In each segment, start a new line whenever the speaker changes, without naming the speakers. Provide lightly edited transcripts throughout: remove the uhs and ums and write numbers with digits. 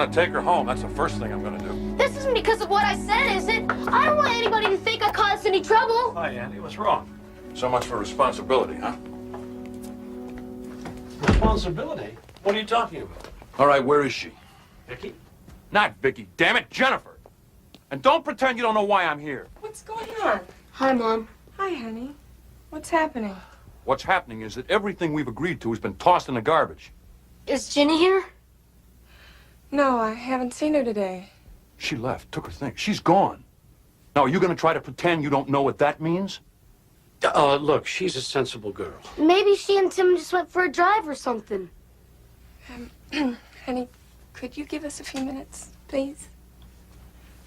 gonna take her home. That's the first thing I'm gonna do.
This isn't because of what I said, is it? I don't want anybody to think I caused any trouble.
Hi, Andy. What's wrong?
So much for responsibility, huh?
Responsibility? What are you talking about?
All right, where is she?
Vicky?
Not Vicky, damn it, Jennifer. And don't pretend you don't know why I'm here.
What's going on?
Hi, Mom.
Hi, honey. What's happening?
What's happening is that everything we've agreed to has been tossed in the garbage.
Is Ginny here?
No, I haven't seen her today.
She left, took her things. She's gone. Now, are you gonna try to pretend you don't know what that means?
Look, she's a sensible girl.
Maybe she and Tim just went for a drive or something.
Honey, could you give us a few minutes, please?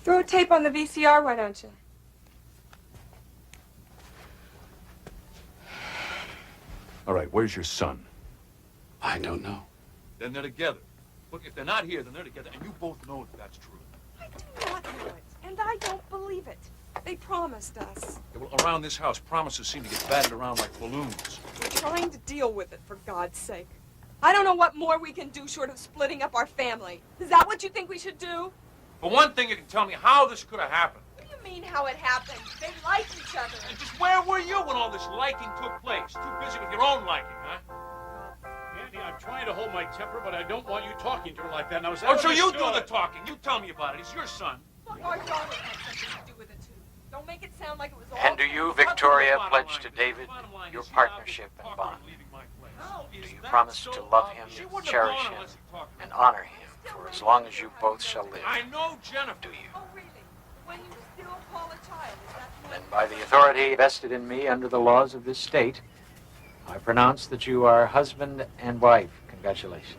Throw a tape on the VCR, why don't you?
All right, where's your son?
I don't know.
Then they're together. Look, if they're not here, then they're together, and you both know that that's true.
I do not know it, and I don't believe it. They promised us.
Yeah, well, around this house, promises seem to get batted around like balloons.
We're trying to deal with it, for God's sake. I don't know what more we can do short of splitting up our family. Is that what you think we should do?
For one thing, you can tell me how this could have happened.
What do you mean how it happened? They like each other.
And just where were you when all this liking took place? Too busy with your own liking, huh?
Andy, I'm trying to hold my temper, but I don't want you talking to her like that. Now, is that
Oh, so you do
understood?
the talking. You tell me about it. He's your son.
Look, our daughter had something to do with it, too. Don't make it sound like it was all...
And do you, Victoria, pledge to David your partnership and bond? Do you promise to love him, cherish him, and honor him for as long as you both shall live?
I know Jennifer.
Do you?
Oh, really? When you still call a child, is that...
Then by the authority vested in me under the laws of this state, I pronounce that you are husband and wife. Congratulations.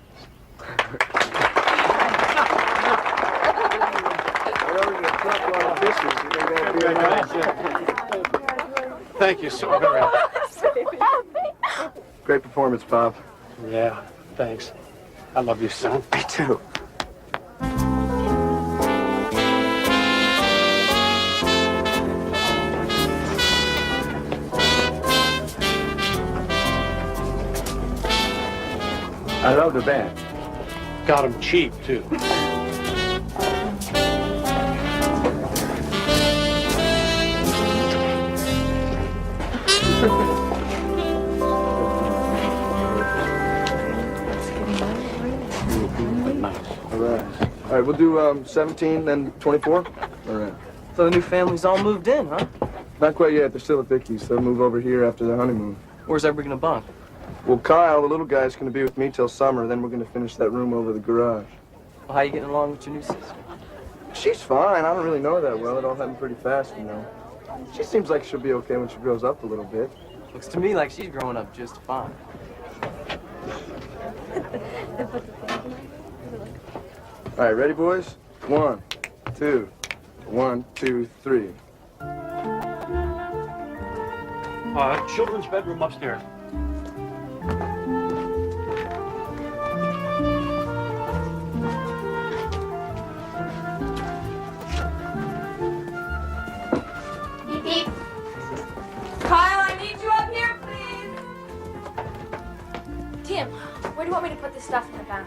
Thank you so very much.
Great performance, Bob.
Yeah, thanks. I love you, son.
Me too. I love the band.
Got him cheap, too.
All right, we'll do 17, then 24. All right.
So the new family's all moved in, huh?
Not quite yet. They're still at Vicky's. They'll move over here after their honeymoon.
Where's everybody gonna bunk?
Well, Kyle, the little guy's going to be with me till summer. Then we're going to finish that room over the garage.
Well, how you getting along with your new sister?
She's fine. I don't really know her that well. It all happened pretty fast, you know. She seems like she'll be okay when she grows up a little bit.
Looks to me like she's growing up just fine.
All right, ready, boys? 1, 2, 1, 2, 3.
Children's bedroom upstairs.
Beep, beep.
Kyle, I need you up here, please.
Tim, where do you want me to put this stuff in the bath?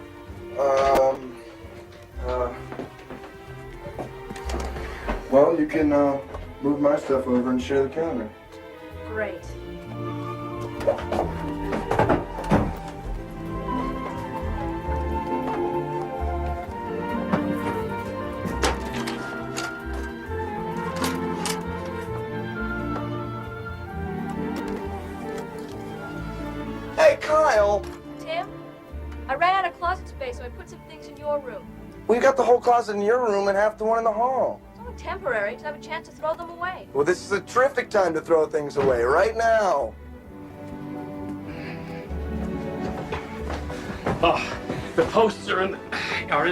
Well, you can move my stuff over and share the counter.
Great.
Hey, Kyle!
Tim, I ran out of closet space, so I put some things in your room.
Well, you got the whole closet in your room and half the one in the hall.
It's only temporary, to have a chance to throw them away.
Well, this is a terrific time to throw things away, right now.
Oh, the posts are in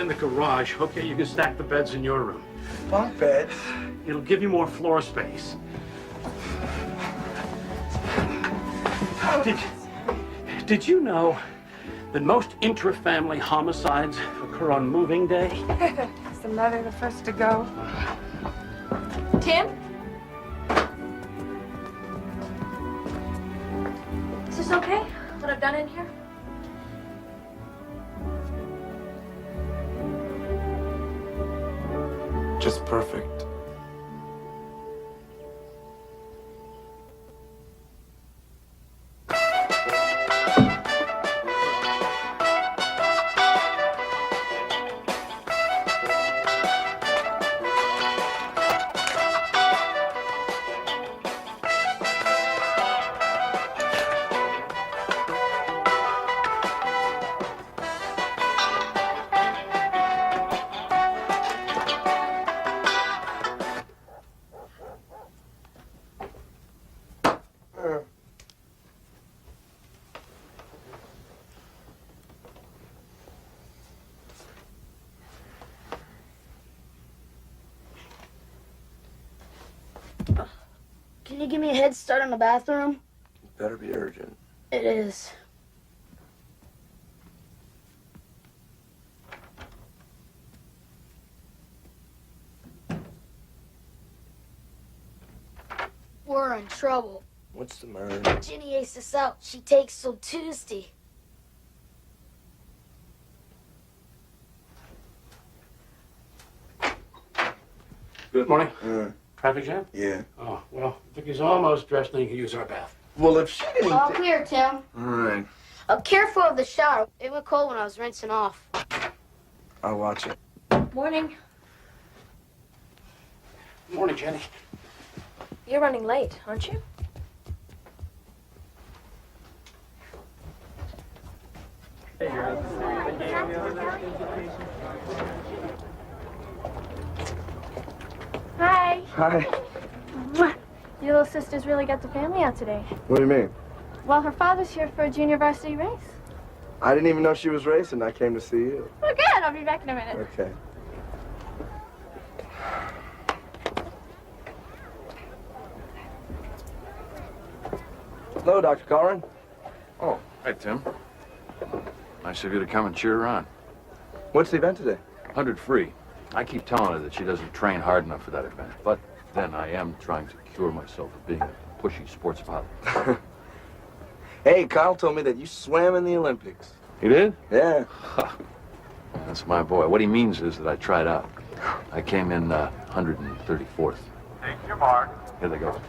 the garage. Okay, you can stack the beds in your room.
Bunk beds?
It'll give you more floor space. Did you know that most intra-family homicides occur on moving day?
Is the mother the first to go?
Tim? Is this okay? What I've done in here?
perfect.
Can you give me a head start on the bathroom?
Better be urgent.
It is. We're in trouble.
What's the matter?
Ginny aced us out. She takes till Tuesday.
Good morning.
Uh,
Traffic jam?
yeah.
Oh, well, Vicky's almost dressed and you can use our bath.
Well, if she didn't...
All clear, Tim.
All right.
Careful of the shower. It went cold when I was rinsing off.
I'll watch it.
Morning.
Morning, Jenny.
You're running late, aren't you? Hi.
Hi.
Your little sister's really got the family out today.
What do you mean?
Well, her father's here for a junior varsity race.
I didn't even know she was racing. I came to see you.
Oh, good. I'll be back in a minute.
Okay. Hello, Dr. Collin.
Oh, hi, Tim. Nice of you to come and cheer her on.
What's the event today?
100 free. I keep telling her that she doesn't train hard enough for that event, but then I am trying to cure myself of being a pushy sports father.
Hey, Kyle told me that you swam in the Olympics.
You did?
Yeah.
That's my boy. What he means is that I tried out. I came in 134th.
Take your mark.
Here they go.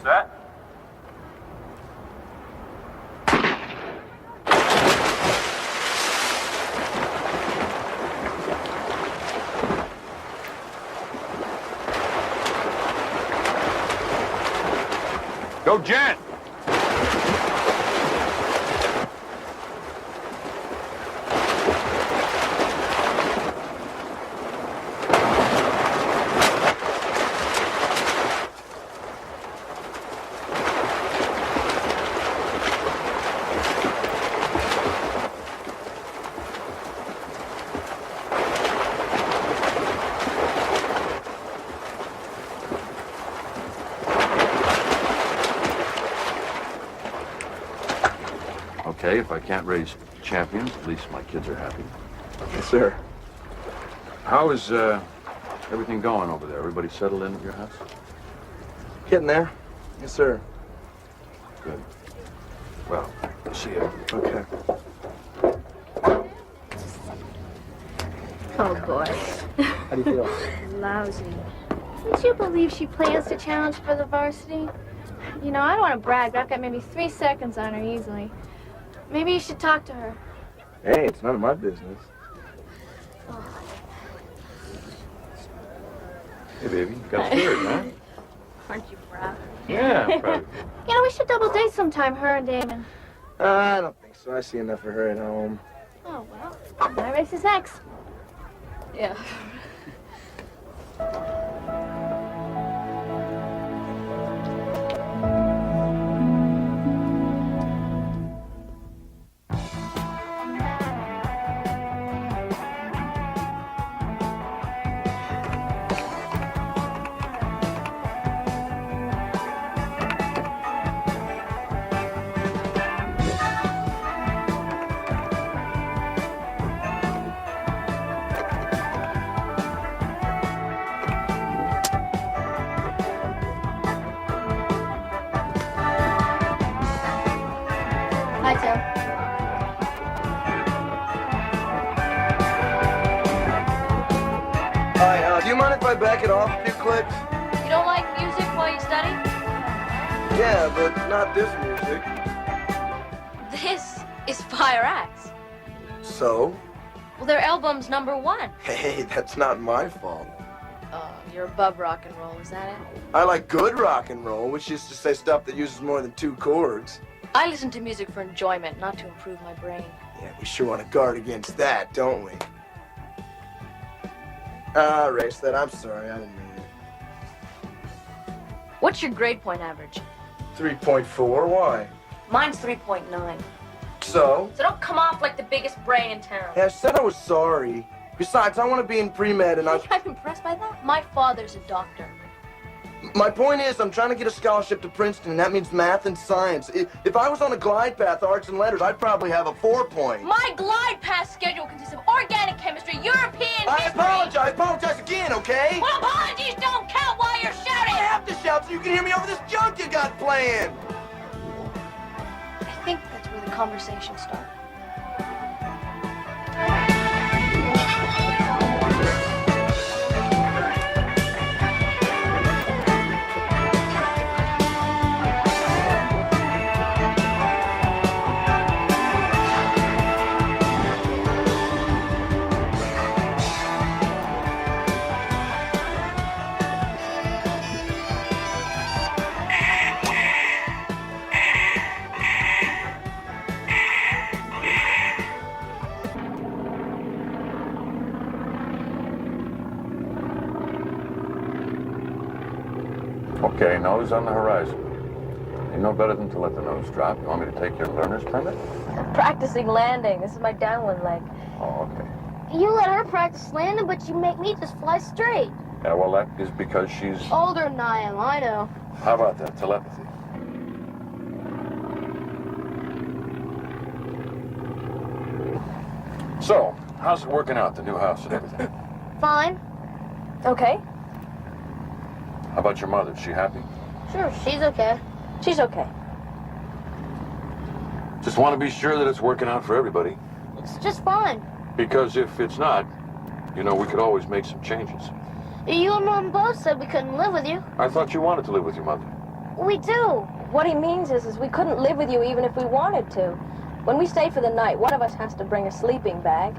Set.
Go, Jen! Okay, if I can't raise champions, at least my kids are happy.
Yes, sir.
How is everything going over there? Everybody settled in at your house?
Getting there. Yes, sir.
Good. Well, see you.
Okay.
Oh, boy.
How do you feel?
Lousy. Can't you believe she plans to challenge for the varsity? You know, I don't want to brag, but I've got maybe 3 seconds on her easily. Maybe you should talk to her.
Hey, it's none of my business.
Hey, baby, you got third, huh?
Aren't you proud?
Yeah, I'm proud.
You know, we should double date sometime, her and Damon.
I don't think so. I see enough of her at home.
Oh, well. My race is next. Yeah.
Do you mind if I back it off a few clicks?
You don't like music while you study?
Yeah, but not this music.
This is Fire Acts.
So?
Well, their album's #1.
Hey, that's not my fault.
Oh, you're above rock and roll, is that it?
I like good rock and roll, which is to say stuff that uses more than 2 chords.
I listen to music for enjoyment, not to improve my brain.
Yeah, we sure want to guard against that, don't we? Ah, erase that. I'm sorry, I didn't mean it.
What's your grade point average?
3.4, why?
Mine's 3.9.
So?
So don't come off like the biggest brain in town.
Yeah, I said I was sorry. Besides, I want to be in pre-med and
You think I'm impressed by that? My father's a doctor.
My point is, I'm trying to get a scholarship to Princeton, and that means math and science. If I was on a glide path, arts and letters, I'd probably have a 4-point.
My glide path schedule consists of organic chemistry, European
I
history.
apologize again, okay?
Well, apologies don't count while you're shouting.
I have to shout so you can hear me over this junk you got playing.
I think that's where the conversation started.
Okay, nose on the horizon. You know better than to let the nose drop. You want me to take your learner's permit?
I'm practicing landing. This is my downwind leg.
Oh, okay.
You let her practice landing, but you make me just fly straight.
Yeah, well, that is because she's...
Older than I am, I know.
How about that? Telepathy. So, how's it working out, the new house and everything?
Fine.
Okay.
How about your mother? Is she happy?
Sure, she's okay.
She's okay.
Just want to be sure that it's working out for everybody.
It's just fine.
Because if it's not, you know, we could always make some changes.
You and Mom both said we couldn't live with you.
I thought you wanted to live with your mother.
We do.
What he means is we couldn't live with you even if we wanted to. When we stay for the night, one of us has to bring a sleeping bag.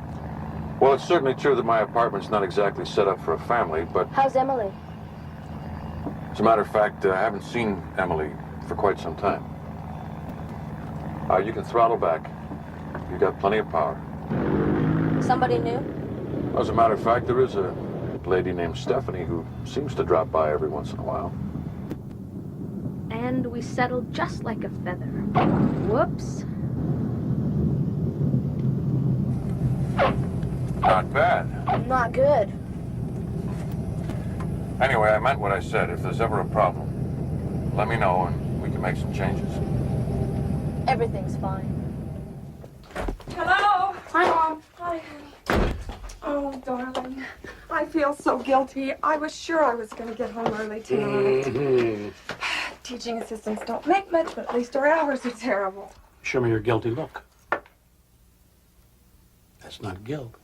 Well, it's certainly true that my apartment's not exactly set up for a family, but
How's Emily?
as a matter of fact, I haven't seen Emily for quite some time. You can throttle back. You got plenty of power.
Somebody new?
As a matter of fact, there is a lady named Stephanie who seems to drop by every once in a while.
And we settled just like a feather. Whoops.
Not bad.
Not good.
Anyway, I meant what I said. If there's ever a problem, let me know and we can make some changes.
Everything's fine.
Hello?
Hi, Mom.
Hi, honey. Oh, darling. I feel so guilty. I was sure I was going to get home early tonight. Teaching assistants don't make much, but at least our hours are terrible.
Show me your guilty look. That's not guilt.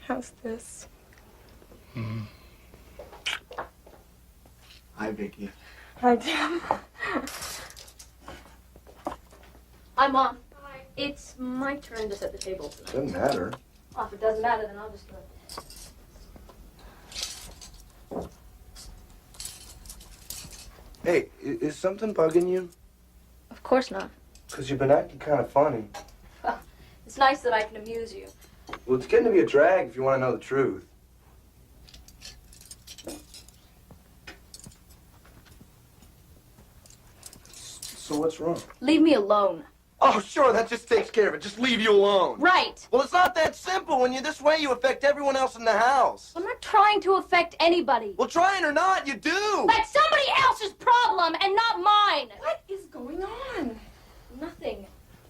How's this?
Hi, Vicky.
Hi, Tim.
Hi, Mom. Hi. It's my turn to set the table tonight.
Doesn't matter.
Oh, if it doesn't matter, then I'll just do it.
Hey, is something bugging you?
Of course not.
Because you've been acting kind of funny.
It's nice that I can amuse you.
Well, it's getting to be a drag if you want to know the truth. So what's wrong?
Leave me alone.
Oh, sure, that just takes care of it. Just leave you alone.
Right.
Well, it's not that simple. When you're this way, you affect everyone else in the house.
I'm not trying to affect anybody.
Well, trying or not, you do.
That's somebody else's problem and not mine.
What is going on?
Nothing.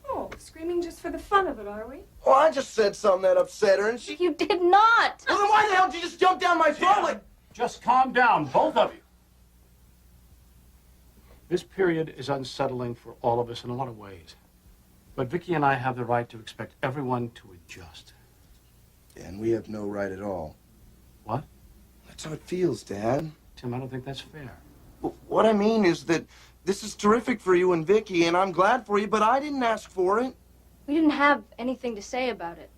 Oh, screaming just for the fun of it, are we?
Well, I just said something that upset her, and she...
You did not.
Well, then why the hell did you just jump down my throat like...
Just calm down, both of you. This period is unsettling for all of us in a lot of ways. But Vicky and I have the right to expect everyone to adjust.
And we have no right at all.
What?
That's how it feels, Dad.
Tim, I don't think that's fair.
What I mean is that this is terrific for you and Vicky, and I'm glad for you, but I didn't ask for it.
We didn't have anything to say about it.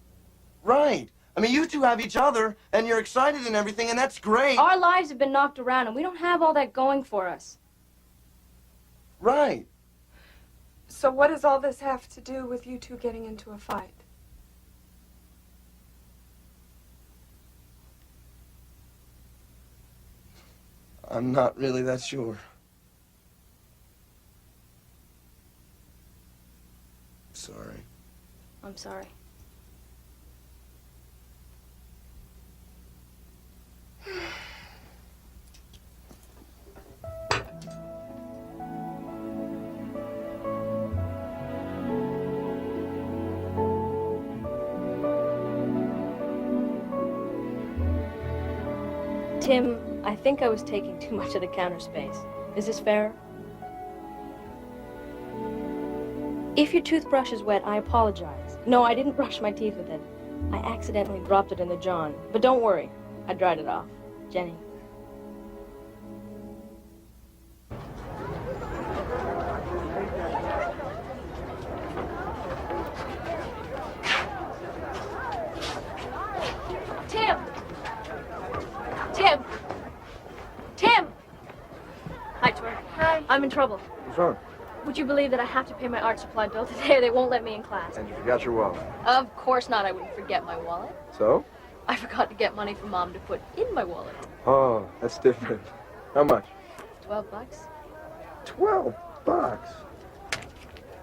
Right. I mean, you two have each other, and you're excited and everything, and that's great.
Our lives have been knocked around, and we don't have all that going for us.
Right.
So what does all this have to do with you two getting into a fight?
I'm not really that sure. Sorry.
I'm sorry. Tim, I think I was taking too much of the counter space. Is this fair? If your toothbrush is wet, I apologize. No, I didn't brush my teeth with it. I accidentally dropped it in the John. But don't worry, I dried it off. Jenny. Tim! Tim! Tim! Hi, Tor.
Hi.
I'm in trouble.
What's wrong?
Would you believe that I have to pay my art supply bill today or they won't let me in class?
And you forgot your wallet.
Of course not. I wouldn't forget my wallet.
So?
I forgot to get money from Mom to put in my wallet.
Oh, that's different. How much?
$12.
$12.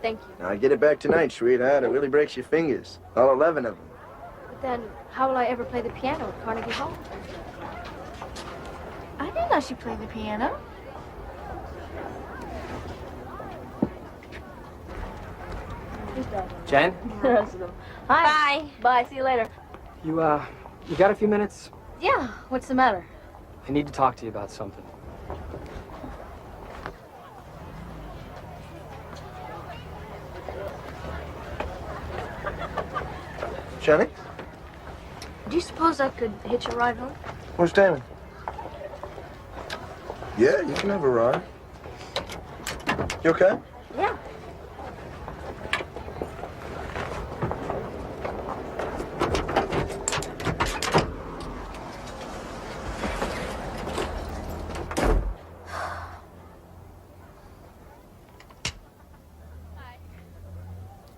Thank you.
Now, get it back tonight, sweetheart. It really breaks your fingers. All 11 of them.
But then, how will I ever play the piano at Carnegie Hall? I didn't know she played the piano.
Jen,
The rest of them. Hi. Bye. Bye. See you later.
you got a few minutes?
Yeah. What's the matter?
I need to talk to you about something.
Jenny?
Do you suppose I could hitch a ride home?
Where's Damon? Yeah, you can have a ride. You okay?
Yeah.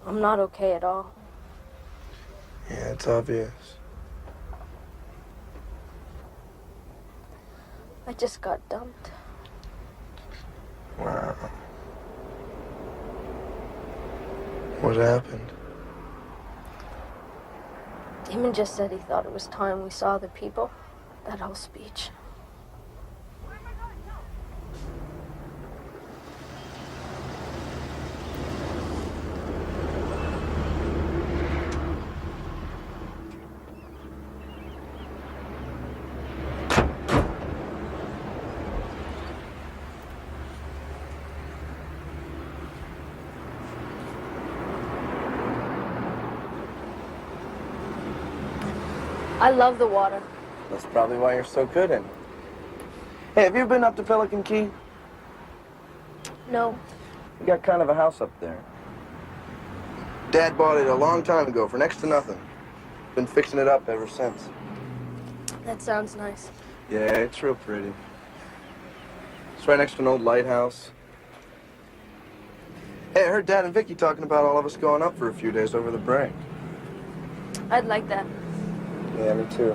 I'm not okay at all.
Yeah, it's obvious.
I just got dumped.
Wow. What happened?
Damon just said he thought it was time we saw the people. That whole speech. I love the water.
That's probably why you're so good in it. Hey, have you ever been up to Pelican Key?
No.
We got kind of a house up there. Dad bought it a long time ago for next to nothing. Been fixing it up ever since.
That sounds nice.
Yeah, it's real pretty. It's right next to an old lighthouse. Hey, I heard Dad and Vicky talking about all of us going up for a few days over the break.
I'd like that.
Yeah, me too.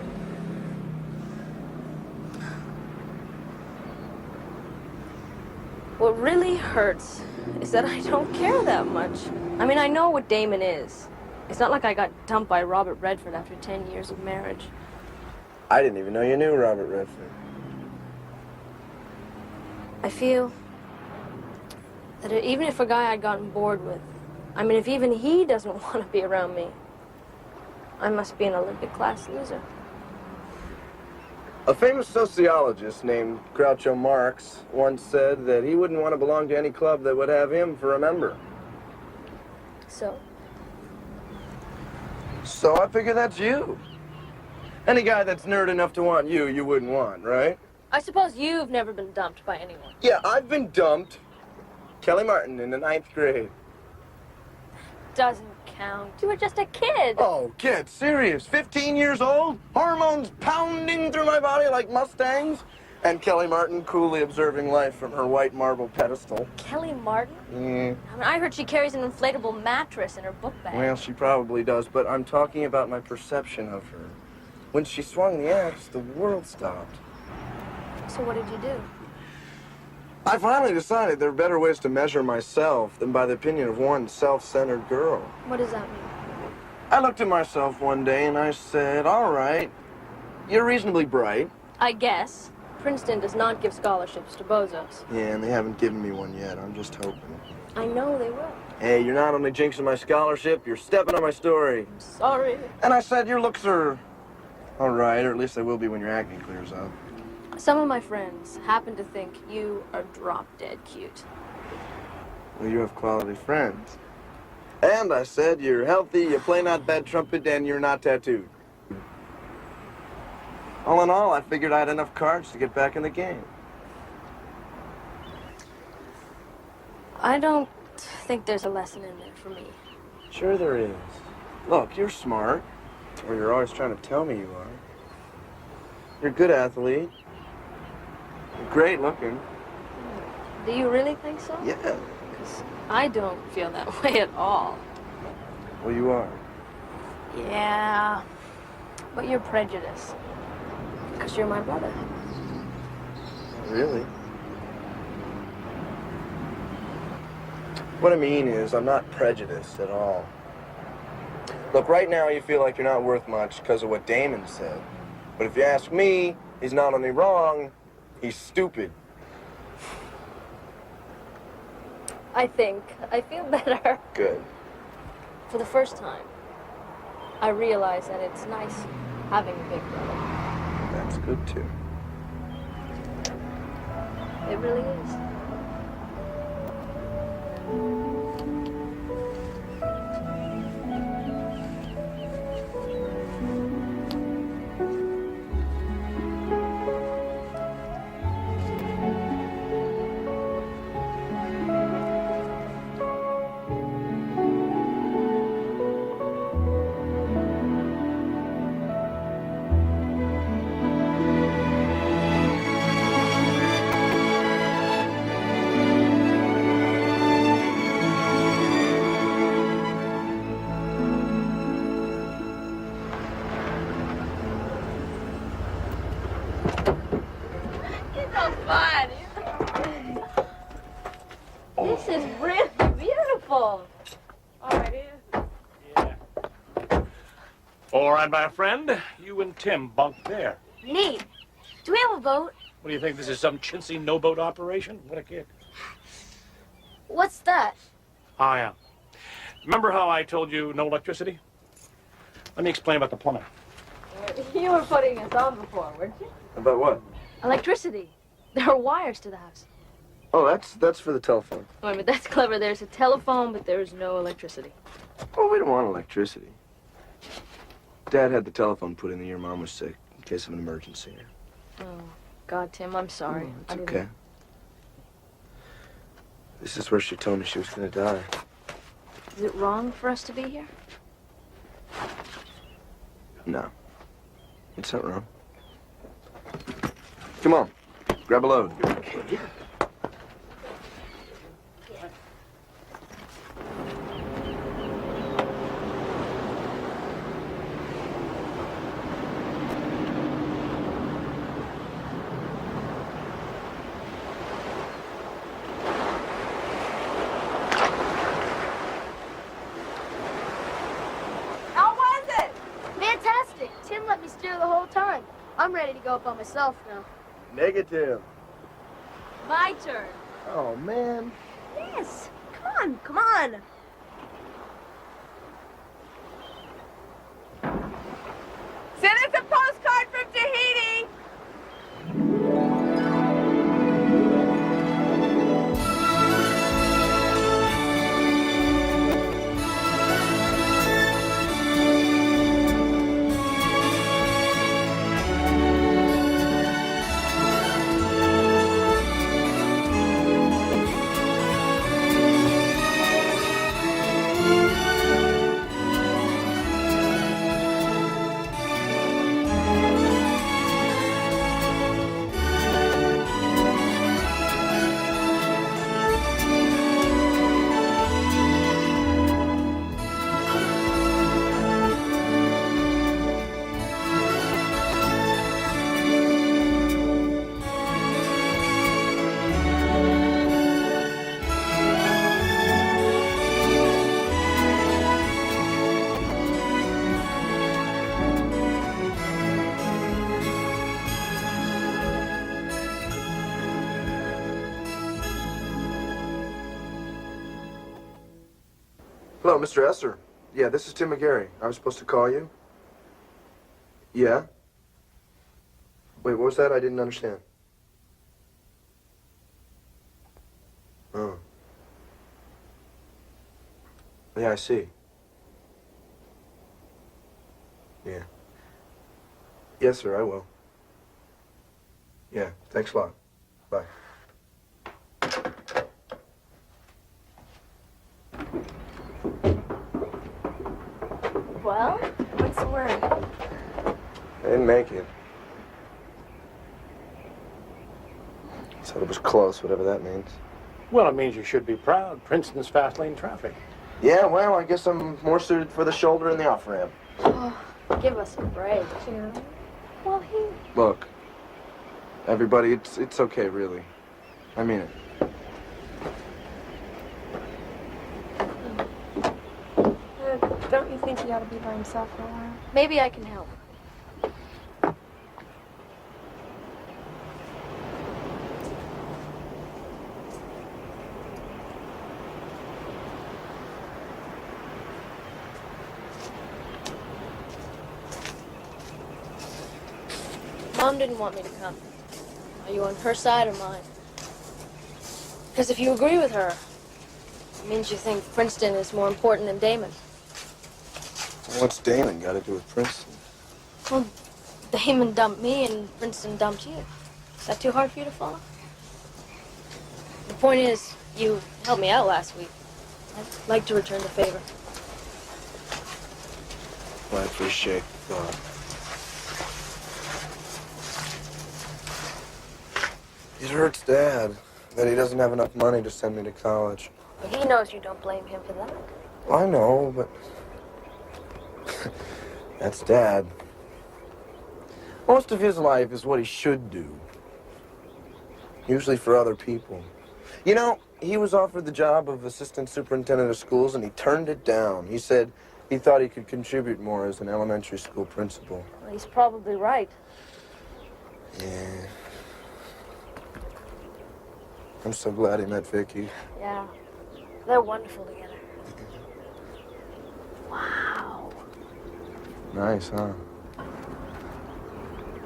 What really hurts is that I don't care that much. I mean, I know what Damon is. It's not like I got dumped by Robert Redford after 10 years of marriage.
I didn't even know you knew Robert Redford.
I feel that even if a guy I'd gotten bored with, I mean, if even he doesn't want to be around me, I must be an Olympic class loser.
A famous sociologist named Groucho Marx once said that he wouldn't want to belong to any club that would have him for a member.
So?
So I figure that's you. Any guy that's nerd enough to want you, you wouldn't want, right?
I suppose you've never been dumped by anyone.
Yeah, I've been dumped. Kelly Martin in the 9th grade.
Doesn't count. You were just a kid.
Oh, kid, serious. 15 years old, hormones pounding through my body like Mustangs, and Kelly Martin coolly observing life from her white marble pedestal.
Kelly Martin?
Yeah.
I mean, I heard she carries an inflatable mattress in her book bag.
Well, she probably does, but I'm talking about my perception of her. When she swung the axe, the world stopped.
So what did you do?
I finally decided there are better ways to measure myself than by the opinion of one self-centered girl.
What does that mean?
I looked at myself one day and I said, all right, you're reasonably bright.
I guess. Princeton does not give scholarships to bozos.
Yeah, and they haven't given me one yet. I'm just hoping.
I know they will.
Hey, you're not only jinxing my scholarship, you're stepping on my story.
I'm sorry.
And I said, your looks are all right, or at least they will be when your acting clears up.
Some of my friends happen to think you are drop-dead cute.
Well, you have quality friends. And I said, you're healthy, you play not bad trumpet, and you're not tattooed. All in all, I figured I had enough cards to get back in the game.
I don't think there's a lesson in there for me.
Sure there is. Look, you're smart, or you're always trying to tell me you are. You're a good athlete. You're great looking.
Do you really think so?
Yeah.
Because I don't feel that way at all.
Well, you are.
Yeah, but you're prejudiced. Because you're my brother.
Really? What I mean is, I'm not prejudiced at all. Look, right now you feel like you're not worth much because of what Damon said. But if you ask me, he's not only wrong, he's stupid.
I feel better.
Good.
For the first time, I realize that it's nice having a big brother.
That's good, too.
It really is. This is really beautiful.
Oh, it is? Yeah. All right, my friend. You and Tim bunk there.
Neat. Do we have a boat?
What do you think? This is some chintzy no-boat operation? What a kid.
What's that?
I am. Remember how I told you no electricity? Let me explain about the plumbing.
You were putting us on before, weren't you?
About what?
Electricity. There are wires to the house.
Oh, that's for the telephone.
Wait, but that's clever. There's a telephone, but there's no electricity.
Oh, we don't want electricity. Dad had the telephone put in the year Mom was sick, in case of an emergency.
Oh, God, Tim, I'm sorry.
Oh, it's okay. This is where she told me she was gonna die.
Is it wrong for us to be here?
No. It's not wrong. Come on. Grab a load.
Okay.
How was it? Fantastic. Tim let me steer the whole time. I'm ready to go by myself now.
Negative.
My turn.
Oh, man.
Yes. Come on.
Send us a postcard from Tahiti.
Hello, Mr. Esser. Yeah, this is Tim McGarry. I was supposed to call you. Yeah? Wait, what was that? I didn't understand. Oh. Yeah, I see. Yeah. Yes, sir, I will. Yeah, thanks a lot. Bye.
Well,
What's the word?
I didn't make it. Said it was close, whatever that means.
Well, it means you should be proud. Princeton's fast lane traffic.
Yeah, well, I guess I'm more suited for the shoulder and the off-ramp.
oh, give us a break.
Yeah.
Well, he...
Look, everybody, it's okay, really. I mean it.
Don't you think he ought to be by himself for a while?
Maybe I can help. Mom didn't want me to come. Are you on her side or mine? Because if you agree with her, it means you think Princeton is more important than Damon.
What's Damon got to do with Princeton?
Well, Damon dumped me and Princeton dumped you. Is that too hard for you to follow? The point is, you helped me out last week. I'd like to return the favor.
Well, I appreciate the thought. It hurts Dad that he doesn't have enough money to send me to college.
But he knows you don't blame him for that.
I know, but that's Dad. Most of his life is what he should do. Usually for other people. You know, he was offered the job of assistant superintendent of schools and he turned it down. He said he thought he could contribute more as an elementary school principal.
Well, he's probably right.
Yeah. I'm so glad he met Vicky.
Yeah. They're wonderful together. Wow.
Nice, huh?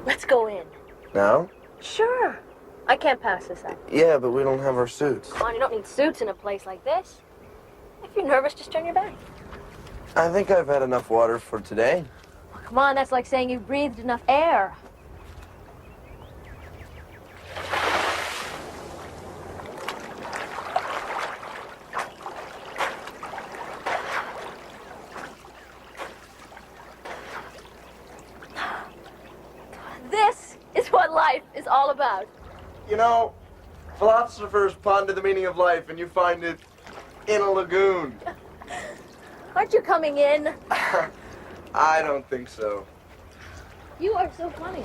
Let's go in.
Now?
Sure. I can't pass this up.
Yeah, but we don't have our suits.
Come on, you don't need suits in a place like this. If you're nervous, just turn your back.
I think I've had enough water for today.
Oh, come on, that's like saying you breathed enough air. This is what life is all about.
You know, philosophers ponder the meaning of life and you find it in a lagoon.
Aren't you coming in?
I don't think so.
You are so funny.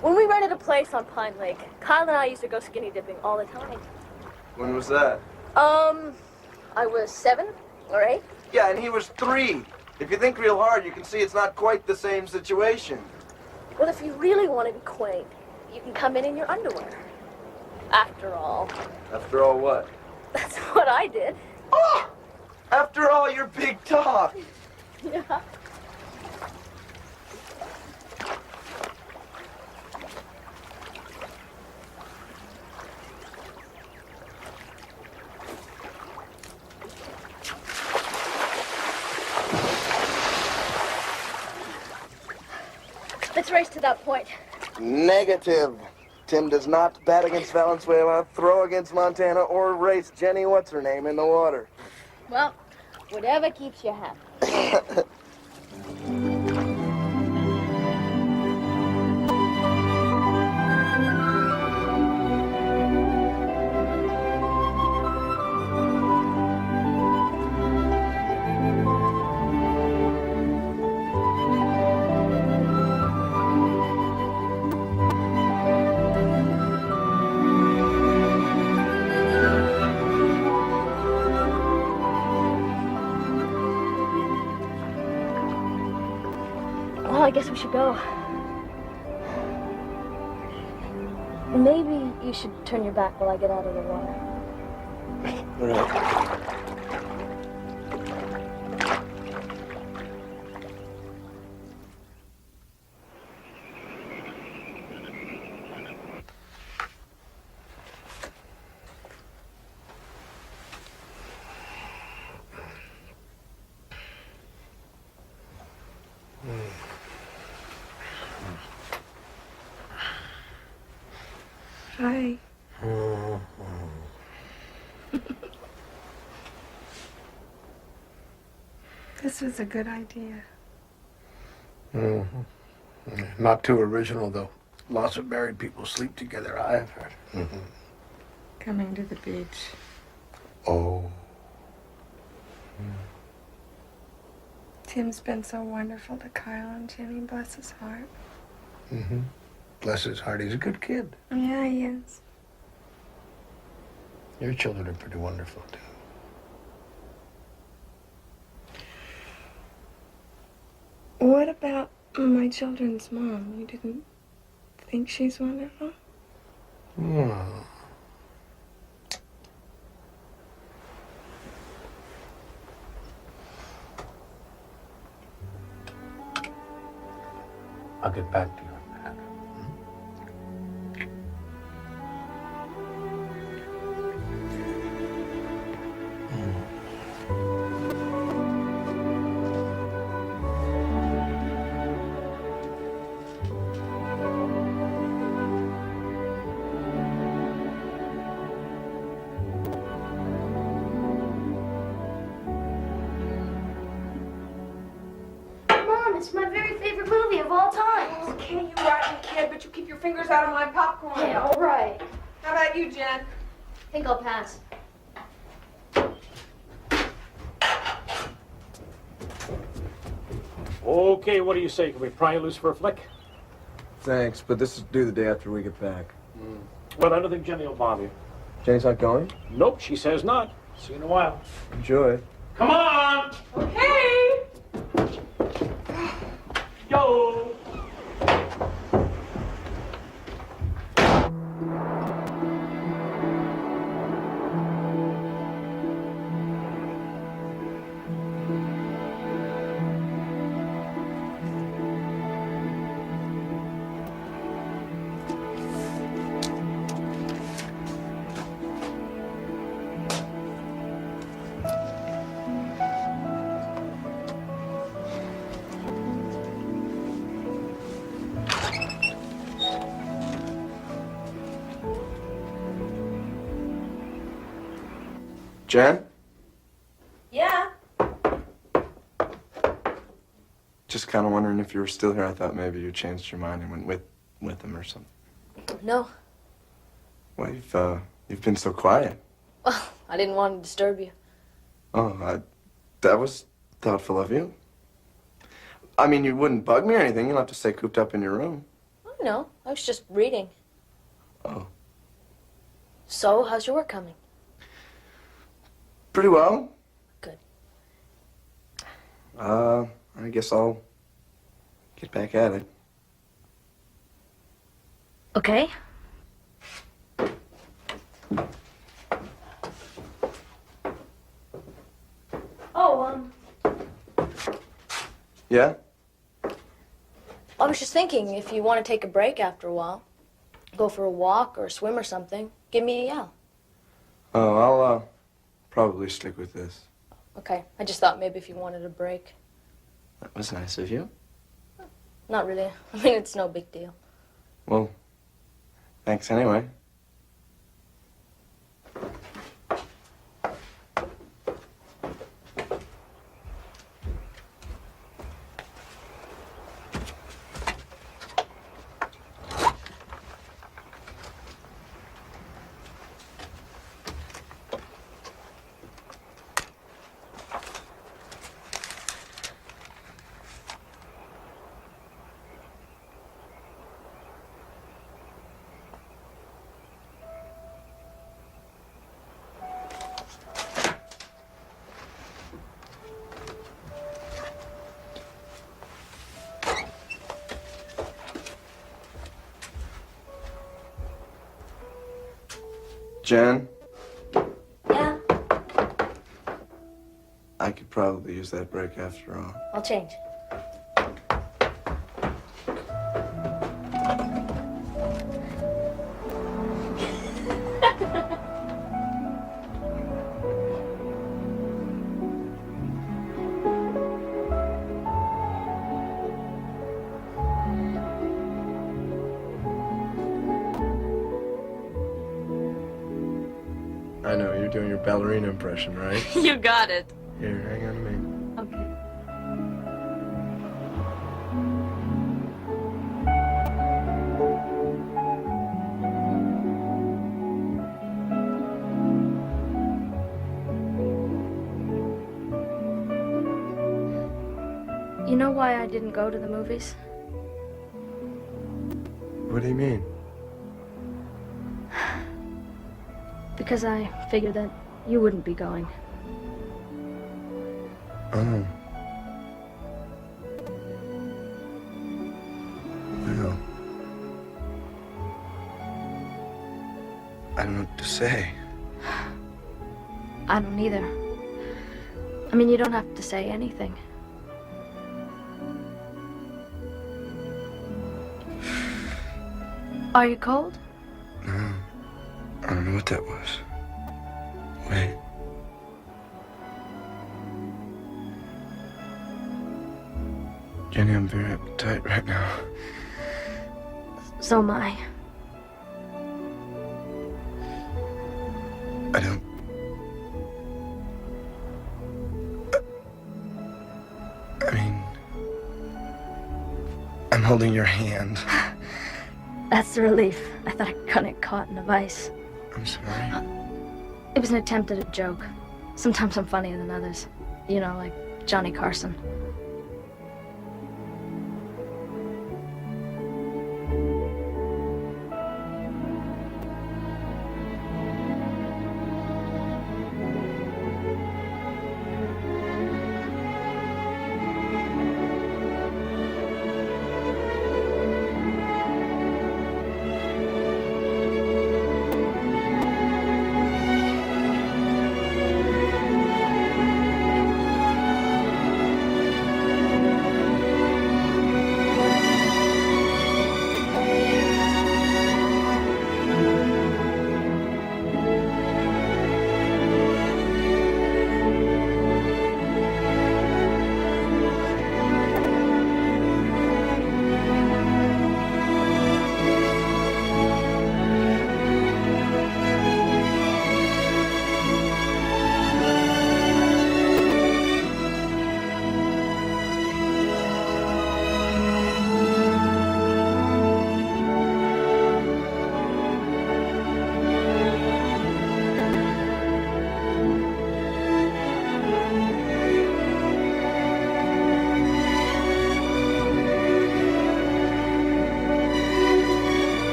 When we rented a place on Pine Lake, Kyle and I used to go skinny dipping all the time.
When was that?
I was 7 or 8.
Yeah, and he was 3. If you think real hard, you can see it's not quite the same situation.
Well, if you really want to be quaint, you can come in your underwear. After all.
After all, what?
That's what I did.
Oh! After all your big talk.
Yeah. Let's race to that point.
Negative. Tim does not bat against Valenzuela, throw against Montana, or race Jenny What's-Her-Name in the water.
Well, whatever keeps you happy. Well, I guess we should go. Maybe you should turn your back while I get out of the water.
All right.
Hi. This was a good idea.
Not too original, though. Lots of married people sleep together, I have heard.
Coming to the beach.
Oh.
Tim's been so wonderful to Kyle and Jimmy, bless his heart.
Bless his heart, he's a good kid.
Yeah, he is.
Your children are pretty wonderful, too.
What about my children's mom? You didn't think she's wonderful?
I'll get back to you on that.
Mom, it's my very favorite movie of all time.
Okay, you rotten kid, but you keep your fingers out of my popcorn.
Yeah, all right.
How about you, Jen?
I think I'll pass.
Okay, what do you say? Can we pry you loose for a flick?
Thanks, but this is due the day after we get back.
Well, I don't think Jenny will bother you.
Jenny's not going?
Nope, she says not. See you in a while.
Enjoy.
Come on!
Okay.
Yo!
Jen?
Yeah.
Just kind of wondering if you were still here. I thought maybe you changed your mind and went with him or something.
No.
Well, you've been so quiet.
Well, I didn't want to disturb you.
Oh, that was thoughtful of you. I mean, you wouldn't bug me or anything. You don't have to stay cooped up in your room.
Oh, no, I was just reading.
Oh.
So, how's your work coming?
Pretty well.
Good.
I guess I'll get back at it.
Okay. Oh,
Yeah?
I was just thinking if you want to take a break after a while, go for a walk or a swim or something, give me a yell.
Oh, I'll probably stick with this.
Okay, I just thought maybe if you wanted a break.
That was nice of you.
Not really. I mean, it's no big deal.
Well, thanks anyway. Jen?
Yeah?
I could probably use that break after all.
I'll change.
I know, you're doing your ballerina impression, right?
You got it.
Here, hang on to me.
Okay.
You know why I didn't go to the movies?
What do you mean?
Because I figured that you wouldn't be going.
Oh. Well. I don't know what to say.
I don't either. I mean, you don't have to say anything. Are you cold?
No. I don't know what that was. Wait. Jenny, I'm very uptight right now.
So am I.
I don't... I mean... I'm holding your hand.
That's the relief. I thought I got it caught in a vice.
I'm sorry.
It was an attempt at a joke. Sometimes I'm funnier than others. You know, like Johnny Carson.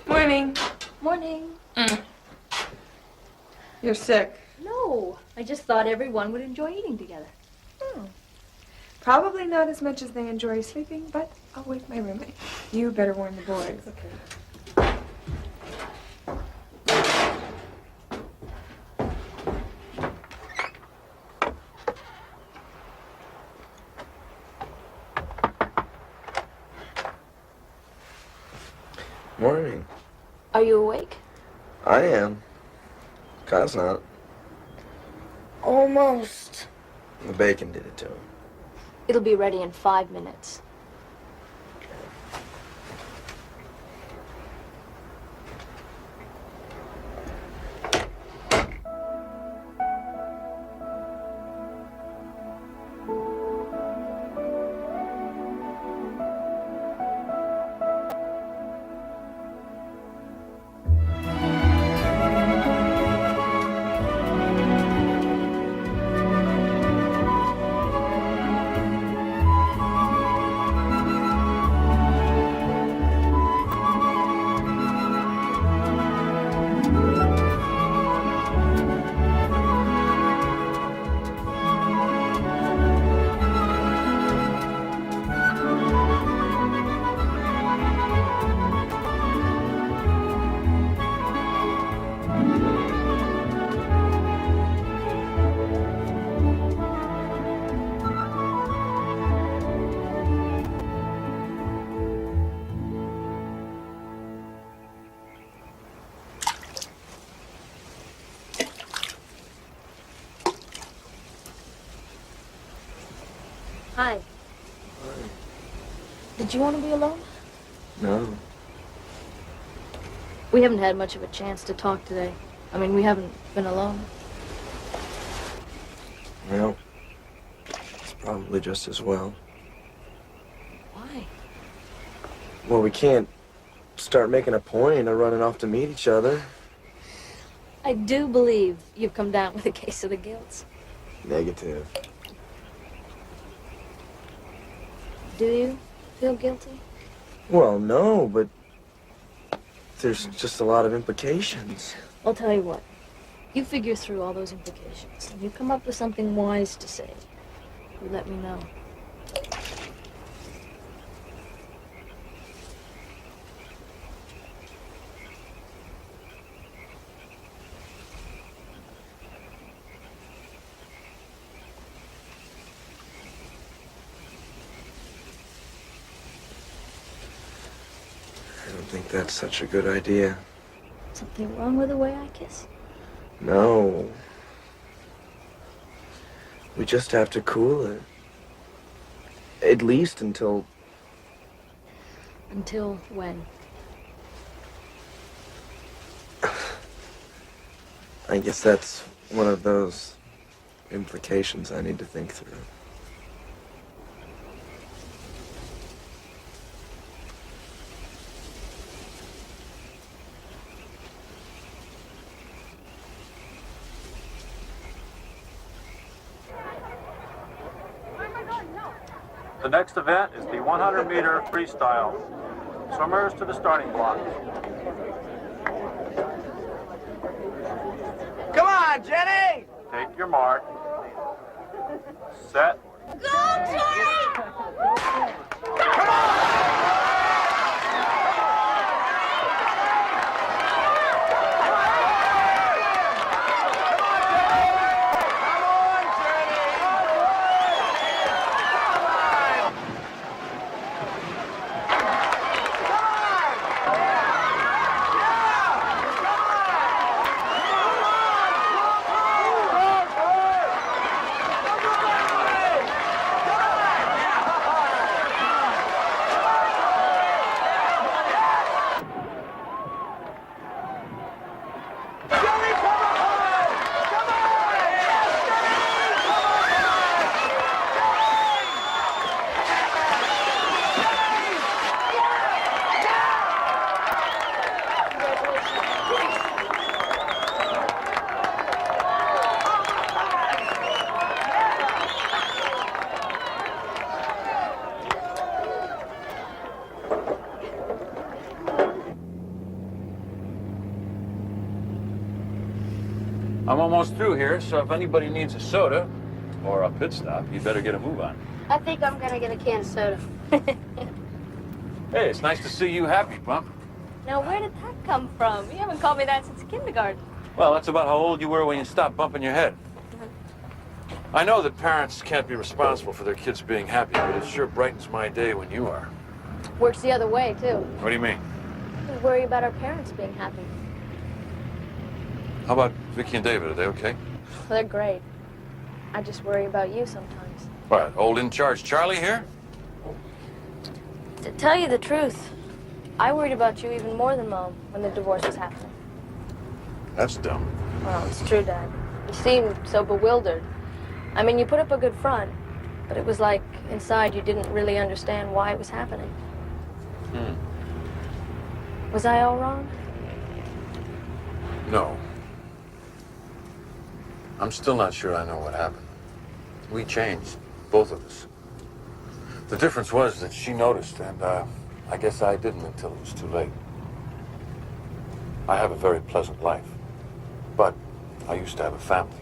Morning.
Morning.
You're sick.
No, I just thought everyone would enjoy eating together.
Probably not as much as they enjoy sleeping, but I'll wake my roommate. You better warn the boys.
Okay.
Morning.
Are you awake?
I am. Kyle's not.
Almost.
The bacon did it to him.
It'll be ready in 5 minutes.
Hi. Did you want to be alone?
No.
We haven't had much of a chance to talk today. I mean, we haven't been alone.
Well, it's probably just as well.
Why?
Well, we can't start making a point of running off to meet each other.
I do believe you've come down with a case of the gills.
Negative.
Do you feel guilty?
Well, no, but there's just a lot of implications.
I'll tell you what. You figure through all those implications, and you come up with something wise to say. You let me know.
I don't think that's such a good idea.
Something wrong with the way I kiss?
No. We just have to cool it. At least until...
Until when?
I guess that's one of those implications I need to think through.
The next event is the 100-meter freestyle. Swimmers to the starting block.
Come on, Jenny!
Take your mark. Set.
Go, Jenny!
I'm almost through here, so if anybody needs a soda or a pit stop, you better get a move on.
I think I'm gonna get a can of soda.
Hey, it's nice to see you happy, Bump.
Now, where did that come from? You haven't called me that since kindergarten.
Well, that's about how old you were when you stopped bumping your head. I know that parents can't be responsible for their kids being happy, but it sure brightens my day when you are.
Works the other way, too.
What do you mean?
We worry about our parents being happy.
How about Vicky and David? Are they okay?
Well, they're great. I just worry about you sometimes.
What, old in charge Charlie here?
To tell you the truth, I worried about you even more than Mom when the divorce was happening.
That's dumb.
Well, it's true, Dad. You seemed so bewildered. I mean, you put up a good front, but it was like inside you didn't really understand why it was happening. Was I all wrong?
No. I'm still not sure I know what happened. We changed, both of us. The difference was that she noticed, and I guess I didn't until it was too late. I have a very pleasant life, but I used to have a family.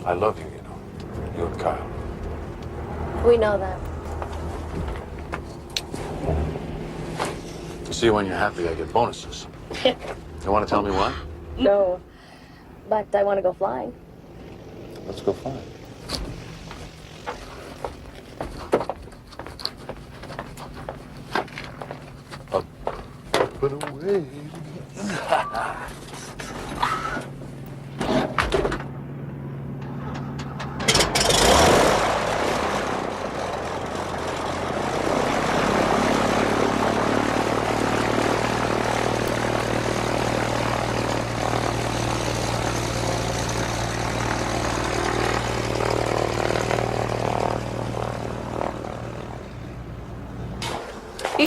I love you, you know, you and Kyle.
We know that.
See, when you're happy, I get bonuses. You want to tell me why?
No. But I want to go flying.
Let's go flying. Up and away.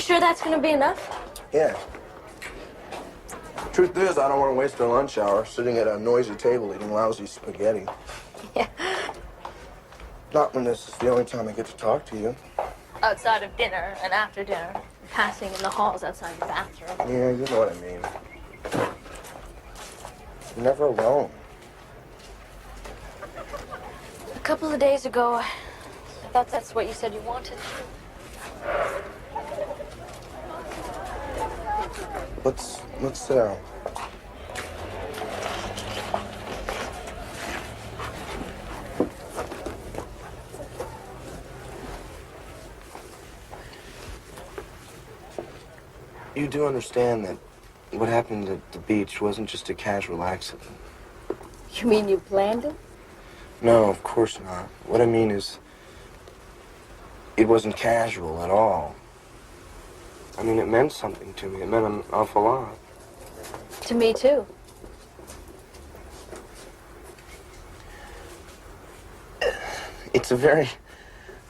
sure that's gonna be enough?
Yeah. Truth is, I don't want to waste our lunch hour sitting at a noisy table eating lousy spaghetti.
Yeah.
Not when this is the only time I get to talk to you.
Outside of dinner and after dinner, passing in the halls outside the bathroom.
Yeah, you know what I mean. You're never alone.
A couple of days ago, I thought that's what you said you wanted.
Let's sit down. You do understand that what happened at the beach wasn't just a casual accident.
You mean you planned it?
No, of course not. What I mean is, it wasn't casual at all. I mean, it meant something to me. It meant an awful lot.
To me, too.
It's a very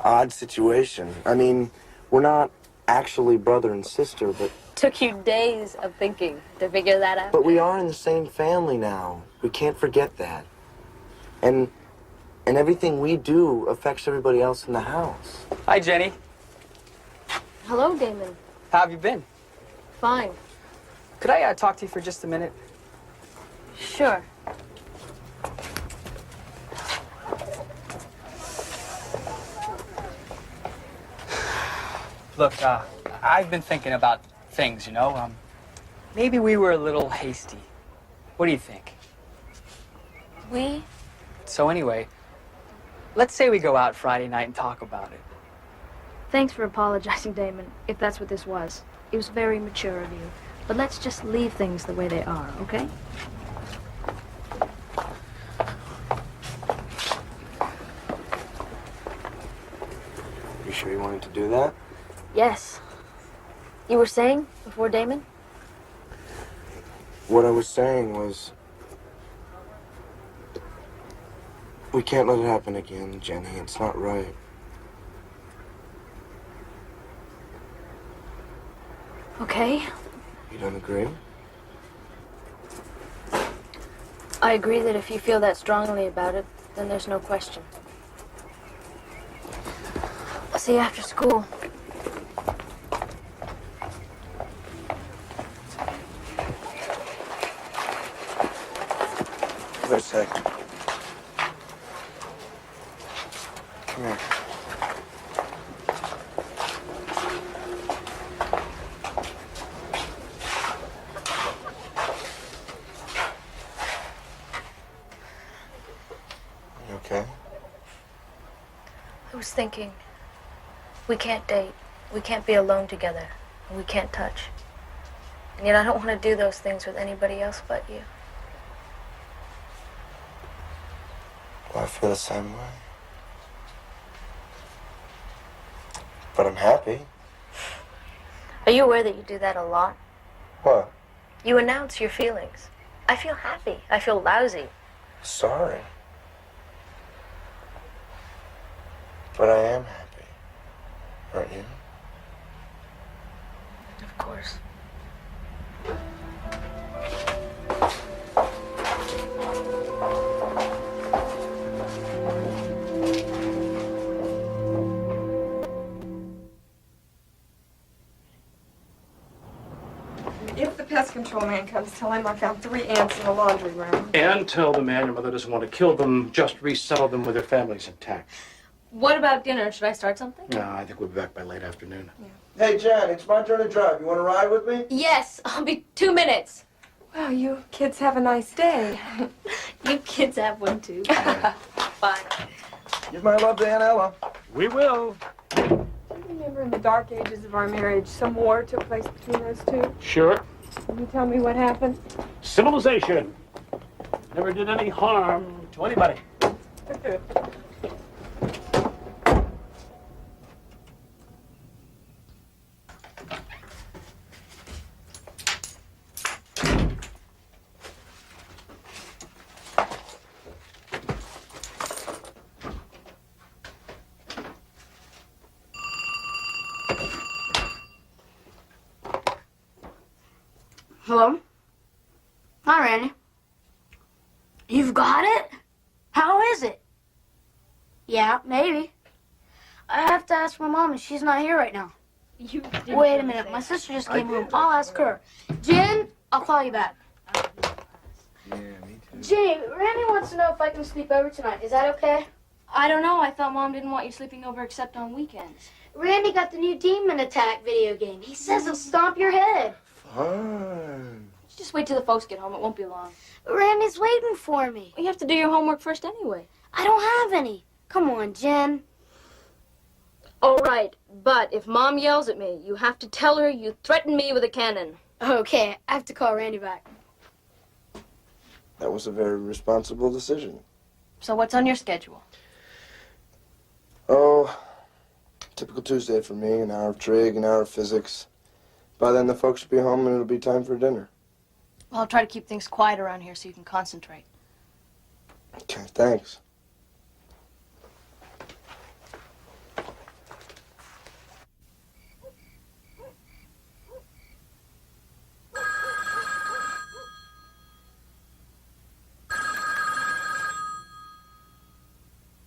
odd situation. I mean, we're not actually brother and sister, but...
Took you days of thinking to figure that out.
But we are in the same family now. We can't forget that. And everything we do affects everybody else in the house.
Hi, Jenny.
Hello, Damon.
How have you been?
Fine.
Could I talk to you for just a minute?
Sure.
Look, I've been thinking about things, you know. Maybe we were a little hasty. What do you think?
We?
So anyway, let's say we go out Friday night and talk about it.
Thanks for apologizing, Damon, if that's what this was. It was very mature of you. But let's just leave things the way they are, okay?
You sure you wanted to do that?
Yes. You were saying before Damon?
What I was saying was... we can't let it happen again, Jenny. It's not right.
Okay.
You don't agree?
I agree that if you feel that strongly about it, then there's no question. I'll see you after school.
Wait a sec. Come here. You okay?
I was thinking, we can't date, we can't be alone together, and we can't touch. And yet I don't want to do those things with anybody else but you.
Well, I feel the same way. But I'm happy.
Are you aware that you do that a lot?
What?
You announce your feelings. I feel happy. I feel lousy.
Sorry. But I am happy. Aren't you?
Of course.
If the pest control man comes, tell him I found 3 ants in the laundry room.
And tell the man your mother doesn't want to kill them, just resettle them with their families intact.
What about dinner? Should I start something?
No, I think we'll be back by late afternoon.
Hey, Jen, it's my turn to drive. You want to ride with me?
Yes, I'll be 2 minutes.
Well, you kids have a nice day.
You kids have one too. Bye.
Give my love to Aunt Ella.
We will.
Do you remember in the dark ages of our marriage, some war took place between those two?
Sure.
Can you tell me what happened?
Civilization never did any harm to anybody.
Hello? Hi, Randy. You've got it? How is it? Yeah, maybe. I have to ask my mom, and she's not here right now. Wait a minute. My sister just came home. I'll ask her. Jen, I'll call you back.
Yeah, me too.
Jenny, Randy wants to know if I can sleep over tonight. Is that okay?
I don't know. I thought Mom didn't want you sleeping over except on weekends.
Randy got the new Demon Attack video game. He says he'll stomp your head.
Fun.
Just wait till the folks get home. It won't be long.
Randy's waiting for me.
You have to do your homework first anyway.
I don't have any. Come on, Jen.
All right, but if Mom yells at me, you have to tell her you threatened me with a cannon.
Okay, I have to call Randy back.
That was a very responsible decision.
So what's on your schedule?
Oh, typical Tuesday for me. An hour of trig, an hour of physics. By then the folks will be home and it'll be time for dinner.
Well, I'll try to keep things quiet around here so you can concentrate.
Okay, thanks.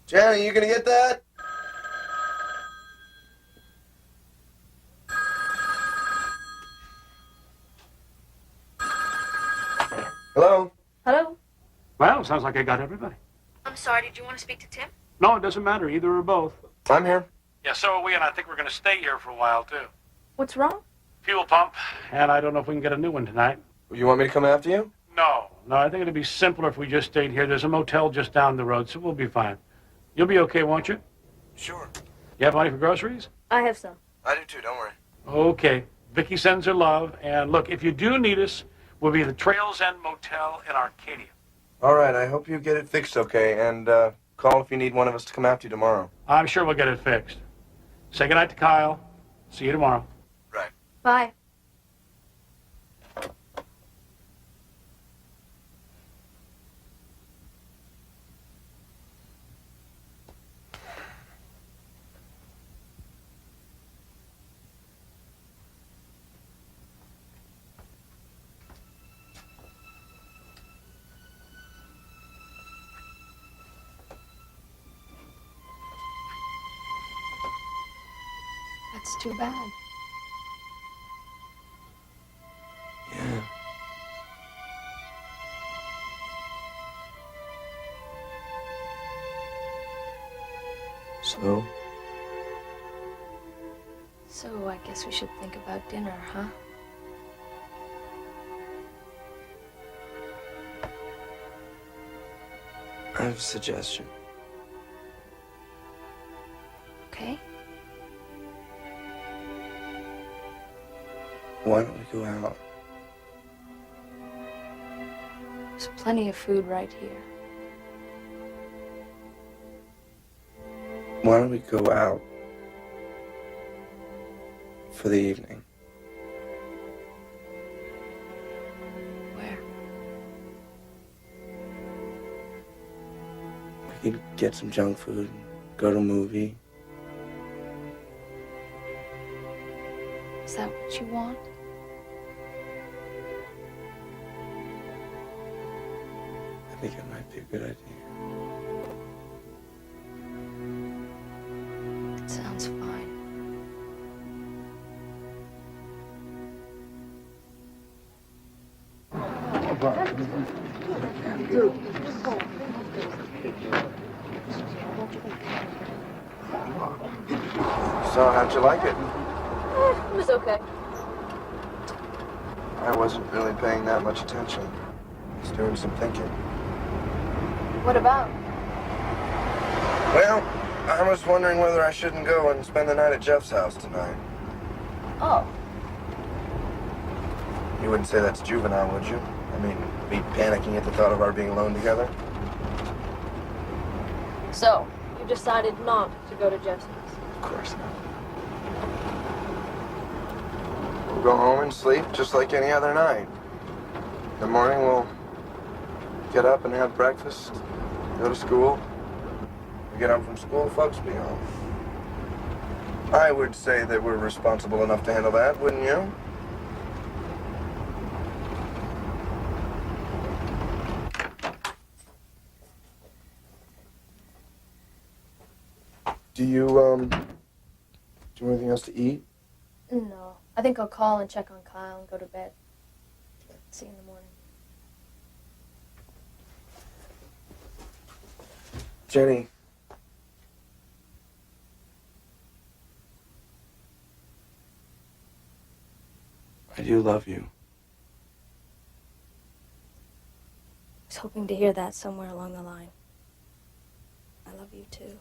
Jenny, you gonna get that? Hello?
Hello?
Well, sounds like I got everybody.
I'm sorry, did you want to speak to Tim?
No, it doesn't matter, either or both.
I'm here.
Yeah, so are we, and I think we're going to stay here for a while, too.
What's wrong?
Fuel pump, and I don't know if we can get a new one tonight.
You want me to come after you?
No, I think it'd be simpler if we just stayed here. There's a motel just down the road, so we'll be fine. You'll be okay, won't you?
Sure.
You have money for groceries?
I have some.
I do too, don't worry.
Okay. Vicky sends her love, and look, if you do need us, we'll be at the Trails End Motel in Arcadia.
All right, I hope you get it fixed okay, and call if you need one of us to come after you tomorrow.
I'm sure we'll get it fixed. Say goodnight to Kyle. See you tomorrow.
Right.
Bye. That's too bad.
Yeah. So?
So I guess we should think about dinner, huh?
I have a suggestion.
Okay.
Why don't we go out?
There's plenty of food right here.
Why don't we go out for the evening?
Where?
We could get some junk food, go to a movie.
Is that what you want?
I think it might be a good idea.
It sounds fine.
So, how'd you like it?
It was okay.
I wasn't really paying that much attention. I was doing some thinking.
What about?
Well, I was wondering whether I shouldn't go and spend the night at Jeff's house tonight.
Oh.
You wouldn't say that's juvenile, would you? I mean, be panicking at the thought of our being alone together?
So, you decided not to go to Jeff's house?
Of course not. We'll go home and sleep just like any other night. In the morning, we'll get up and have breakfast, go to school. We get home from school, folks be home. I would say that we're responsible enough to handle that, wouldn't you? Do you anything else to eat?
No. I think I'll call and check on Kyle and go to bed. See you in the morning.
Jenny. I do love you.
I was hoping to hear that somewhere along the line. I love you too.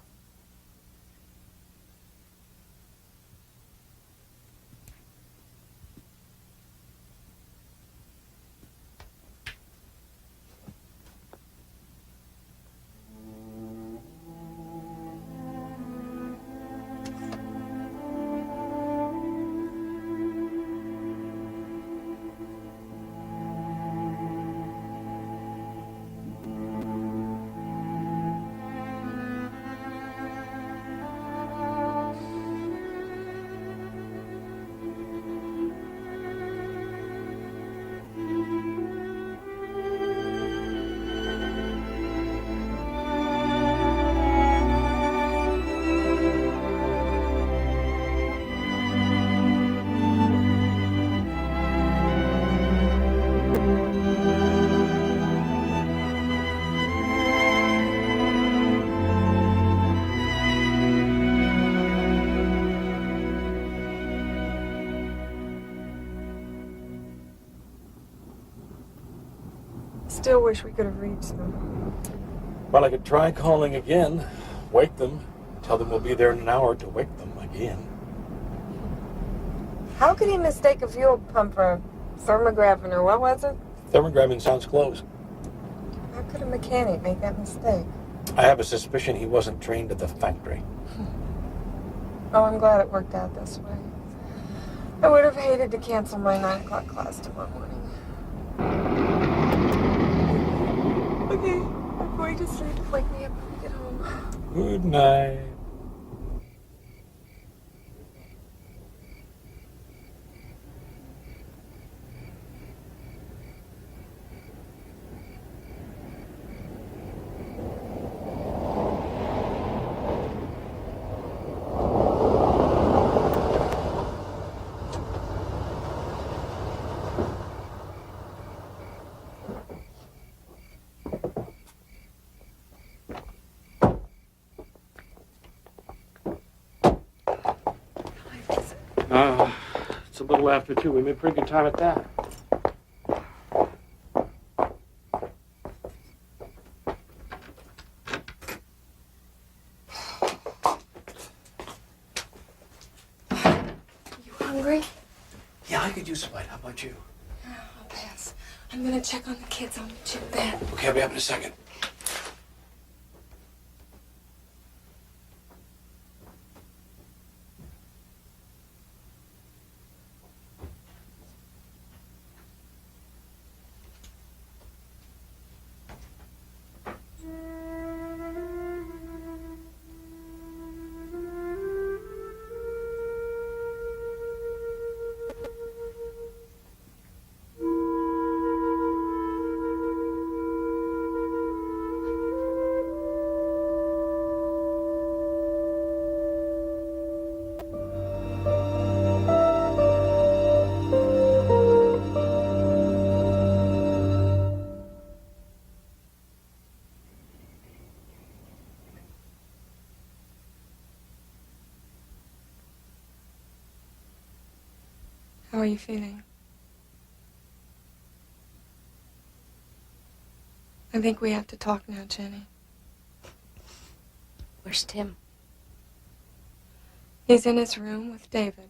Still wish we could have reached them.
Well, I could try calling again, wake them, tell them we'll be there in an hour to wake them again.
How could he mistake a fuel pump for a thermographin, or what was it?
Thermographing sounds close.
How could a mechanic make that mistake?
I have a suspicion he wasn't trained at the factory.
Oh, I'm glad it worked out this way. I would have hated to cancel my 9 o'clock class tomorrow morning. Okay, I'm going to sleep. Wake me up when we get home.
Good night. It's a little after 2. We made pretty good time at that.
You hungry?
Yeah, I could use a bite. How about you?
I'll pass. I'm gonna check on the kids on the chip bed.
Okay, I'll be up in a second.
How are you feeling? I think we have to talk now, Jenny.
Where's Tim?
He's in his room with David.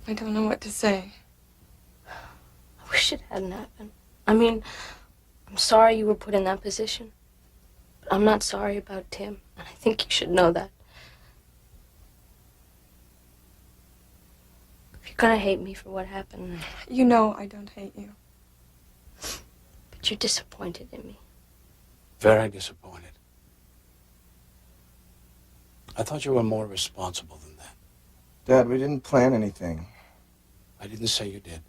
I don't know what to say.
I wish it hadn't happened. I mean, I'm sorry you were put in that position. But I'm not sorry about Tim, and I think you should know that. If you're gonna hate me for what happened...
You know I don't hate you.
But you're disappointed in me.
Very disappointed. I thought you were more responsible than that.
Dad, we didn't plan anything.
I didn't say you did.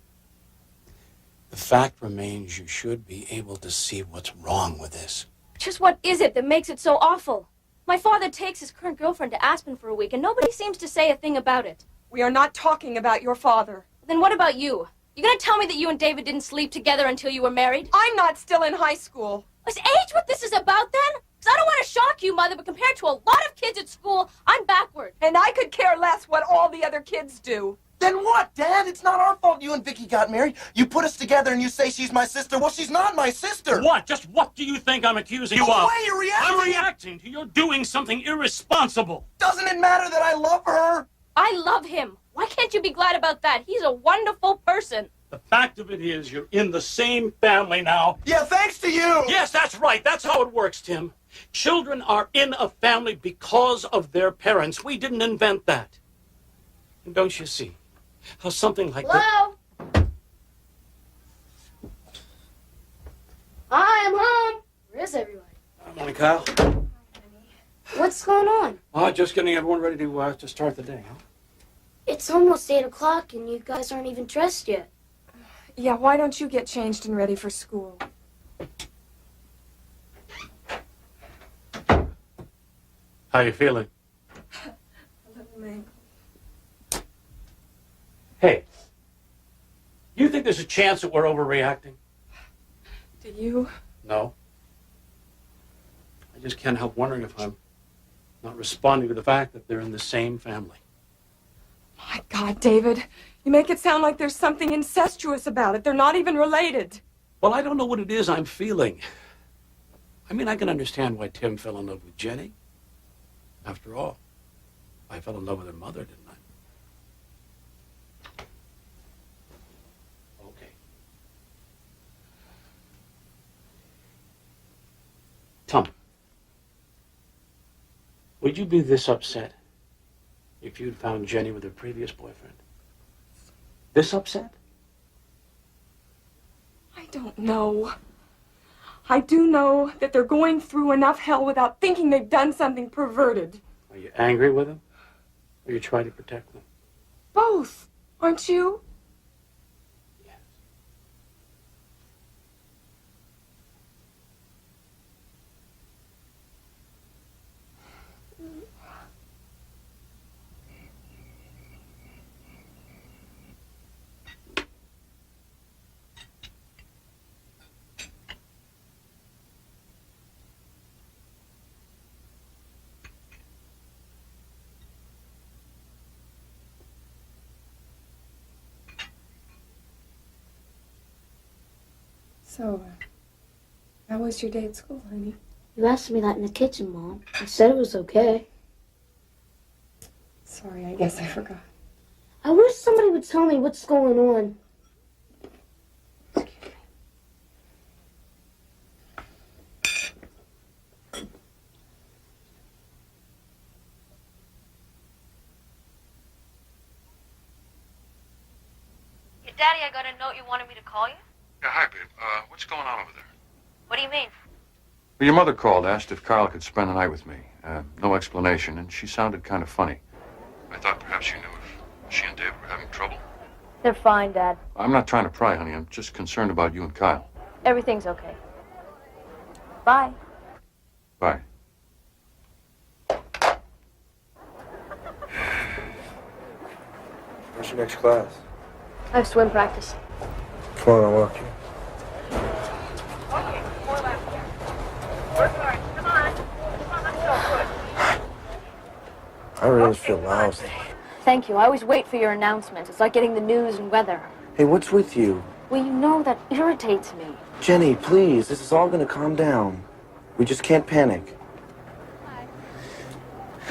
The fact remains you should be able to see what's wrong with this.
Just what is it that makes it so awful? My father takes his current girlfriend to Aspen for a week, and nobody seems to say a thing about it.
We are not talking about your father.
Then what about you? You gonna tell me that you and David didn't sleep together until you were married?
I'm not still in high school.
Is age what this is about then? Because I don't want to shock you, Mother, but compared to a lot of kids at school, I'm backward.
And I could care less what all the other kids do.
Then what, Dad? It's not our fault you and Vicky got married. You put us together and you say she's my sister. Well, she's not my sister.
What? Just what do you think I'm accusing you
The
of?
way you're reacting.
I'm reacting to your doing something irresponsible.
Doesn't it matter that I love her?
I love him. Why can't you be glad about that? He's a wonderful person.
The fact of it is you're in the same family now.
Yeah, thanks to you.
Yes, that's right. That's how it works, Tim. Children are in a family because of their parents. We didn't invent that. And don't you see how something like that...
Hello? Hi, I'm home. Where is everyone?
Morning, Kyle.
What's going on?
Just getting everyone ready to start the day, huh?
It's almost 8 o'clock and you guys aren't even dressed yet.
Yeah, why don't you get changed and ready for school?
How you feeling?
A little lame.
Hey, you think there's a chance that we're overreacting?
Do you?
No. I just can't help wondering if I'm not responding to the fact that they're in the same family.
My God, David, you make it sound like there's something incestuous about it. They're not even related.
Well, I don't know what it is I'm feeling. I mean, I can understand why Tim fell in love with Jenny. After all, I fell in love with her mother, didn't I? Okay. Tom, would you be this upset if you'd found Jenny with her previous boyfriend? This upset?
I don't know. I do know that they're going through enough hell without thinking they've done something perverted.
Are you angry with them? Or are you trying to protect them?
Both, aren't you?
Yes.
So, how was your day at school, honey?
You asked me that in the kitchen, Mom. I said it was okay.
Sorry, I guess I forgot.
I wish somebody would tell me what's going on.
Daddy, I got a note you wanted me to call you?
Yeah, hi, babe. What's going on over there?
What do you mean?
Well, your mother called, asked if Carl could spend the night with me. No explanation, and she sounded kind of funny. I thought perhaps you knew if she and David were having trouble.
They're fine, Dad.
I'm not trying to pry, honey. I'm just concerned about you and Kyle.
Everything's okay. Bye.
Bye.
What's your next class?
I have swim practice.
Come on, I'll walk you.
Okay, 4 left here. Work hard. Come on. Come on, let's go. Good.
I really feel lousy.
Thank you. I always wait for your announcement. It's like getting the news and weather.
Hey, what's with you?
Well, you know that irritates me.
Jenny, please, this is all gonna calm down. We just can't panic.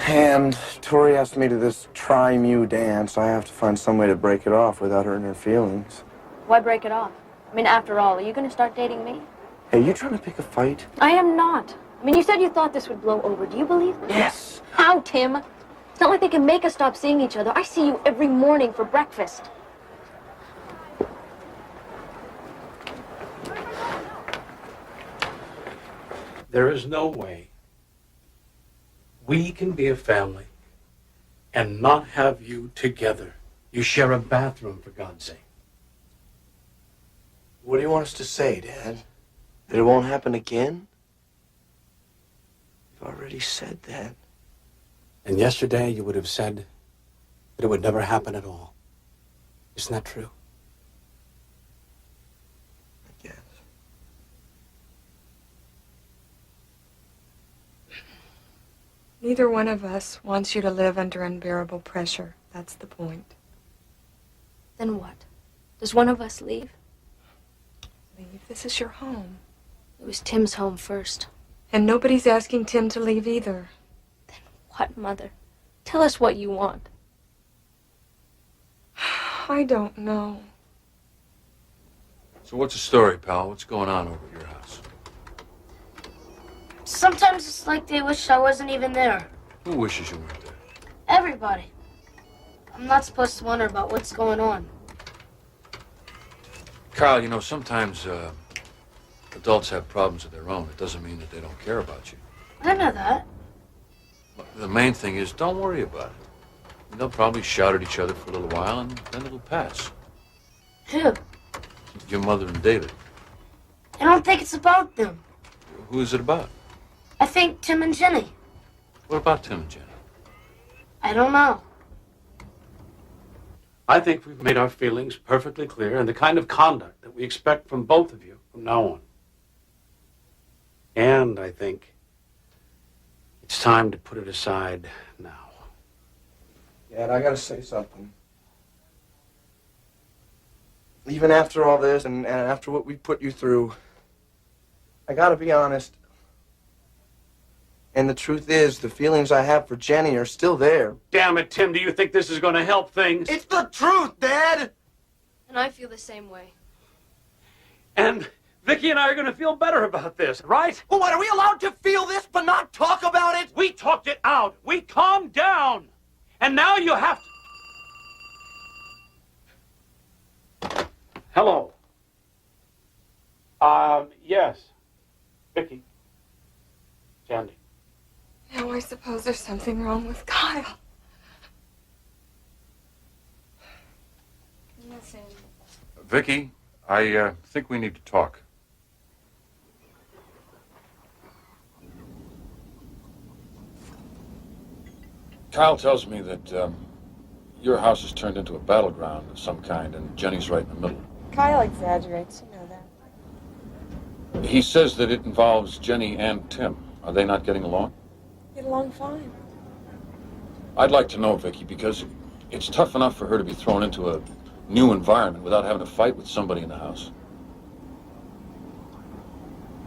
And Tori asked me to this try-mew dance. I have to find some way to break it off without hurting her feelings.
Why break it off? I mean, after all, are you going to start dating me?
Hey, you trying to pick a fight?
I am not. I mean, you said you thought this would blow over. Do you believe this?
Yes.
How, Tim? It's not like they can make us stop seeing each other. I see you every morning for breakfast.
There is no way we can be a family and not have you together. You share a bathroom, for God's sake.
What do you want us to say, Dad? That it won't happen again? You've already said that.
And yesterday you would have said that it would never happen at all. Isn't that true?
I guess.
Neither one of us wants you to live under unbearable pressure. That's the point.
Then what? Does one of us leave?
Leave. This is your home.
It was Tim's home first.
And nobody's asking Tim to leave either.
What, Mother? Tell us what you want.
I don't know.
So what's the story, pal? What's going on over at your house?
Sometimes it's like they wish I wasn't even there.
Who wishes you weren't there?
Everybody. I'm not supposed to wonder about what's going on.
Carl, you know, sometimes adults have problems of their own. It doesn't mean that they don't care about you.
I know that.
The main thing is, don't worry about it. They'll probably shout at each other for a little while, and then it'll pass.
Who?
Your mother and David.
I don't think it's about them.
Who is it about?
I think Tim and Jenny.
What about Tim and Jenny?
I don't know.
I think we've made our feelings perfectly clear and the kind of conduct that we expect from both of you from now on. And I think it's time to put it aside now.
Dad, I gotta say something. Even after all this and after what we put you through, I gotta be honest. And the truth is, the feelings I have for Jenny are still there.
Damn it, Tim, do you think this is going to help things?
It's the truth, Dad!
And I feel the same way.
And Vicky and I are going to feel better about this, right?
Well, what, are we allowed to feel this but not talk about it?
We talked it out. We calmed down. And now you have to... Hello. Yes. Vicky. Sandy.
Now I suppose there's something wrong with Kyle.
Nothing.
Vicky, I think we need to talk. Kyle tells me that your house has turned into a battleground of some kind, and Jenny's right in the middle.
Kyle exaggerates, you know that.
He says that it involves Jenny and Tim. Are they not getting along?
Get along fine.
I'd like to know, Vicky, because it's tough enough for her to be thrown into a new environment without having to fight with somebody in the house.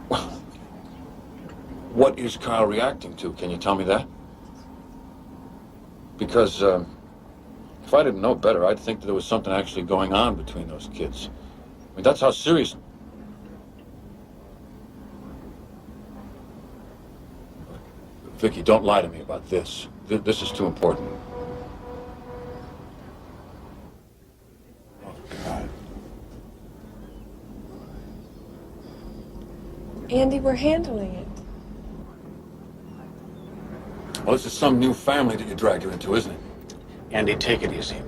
Well, what is Kyle reacting to? Can you tell me that? Because if I didn't know better, I'd think that there was something actually going on between those kids. I mean, that's how serious... Vicky, don't lie to me about this. This is too important. Oh, God.
Andy, we're handling it.
Well, this is some new family that you dragged her into, isn't it?
Andy, take it easy.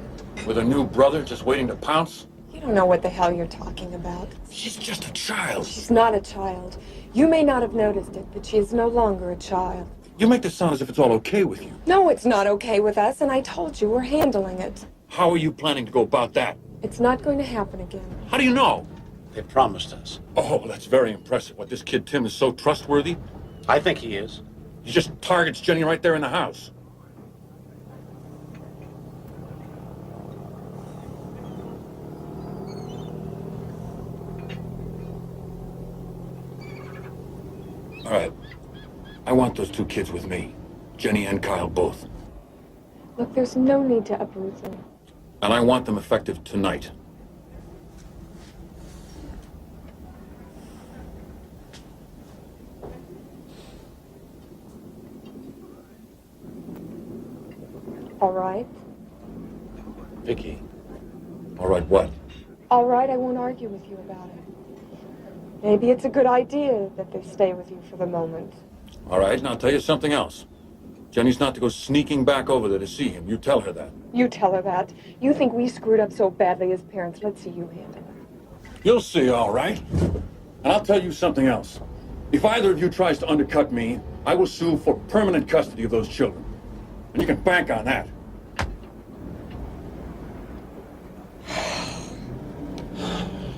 With a new brother just waiting to pounce?
You don't know what the hell you're talking about.
She's just a child.
She's not a child. You may not have noticed it, but she is no longer a child.
You make this sound as if it's all okay with you.
No, it's not okay with us, and I told you we're handling it.
How are you planning to go about that?
It's not going to happen again.
How do you know?
They promised us.
Oh, that's very impressive. What, this kid Tim is so trustworthy?
I think he is.
He just targets Jenny right there in the house. All right. I want those two kids with me. Jenny and Kyle both.
Look, there's no need to uproot them.
And I want them effective tonight.
All right.
Vicky.
All right, what?
All right, I won't argue with you about it. Maybe it's a good idea that they stay with you for the moment.
All right, and I'll tell you something else. Jenny's not to go sneaking back over there to see him. You tell her that.
You tell her that. You think we screwed up so badly as parents. Let's see you handle it.
You'll see, all right. And I'll tell you something else. If either of you tries to undercut me, I will sue for permanent custody of those children. And you can bank on that.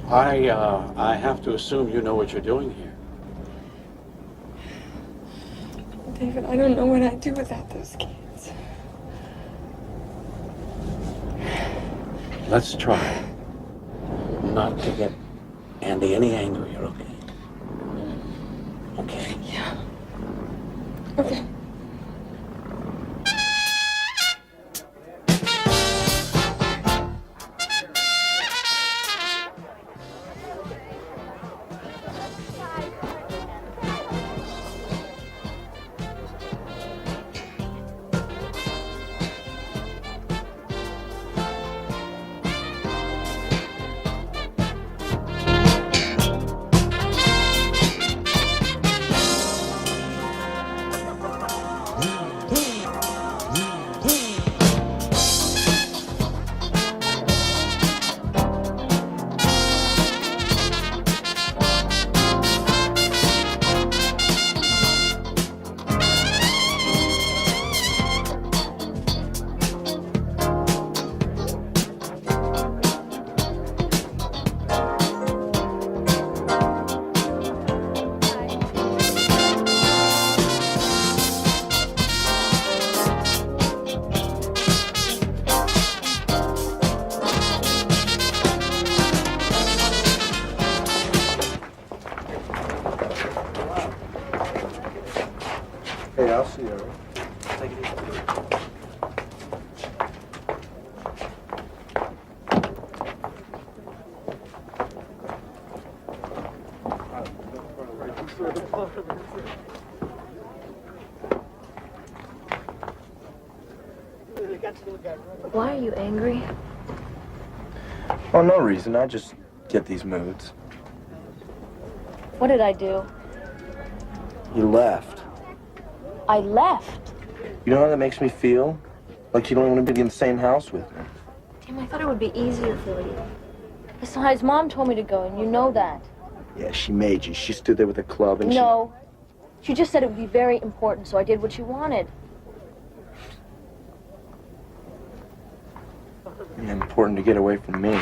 I have to assume you know what you're doing here.
David, I don't know what I'd do without those kids.
Let's try not to get Andy any angrier, okay? Okay.
Yeah. Okay.
Hey, I'll see you.
Take it easy.
Why are you angry?
Oh, no reason. I just get these moods.
What did I do?
You left.
I left.
You know how that makes me feel? Like you don't want to be in the same house with me.
Tim, I thought it would be easier for you. Besides, Mom told me to go, and you know that.
Yeah, she made you. She stood there with a club and
No. She just said it would be very important, so I did what she wanted.
Yeah, important to get away from me.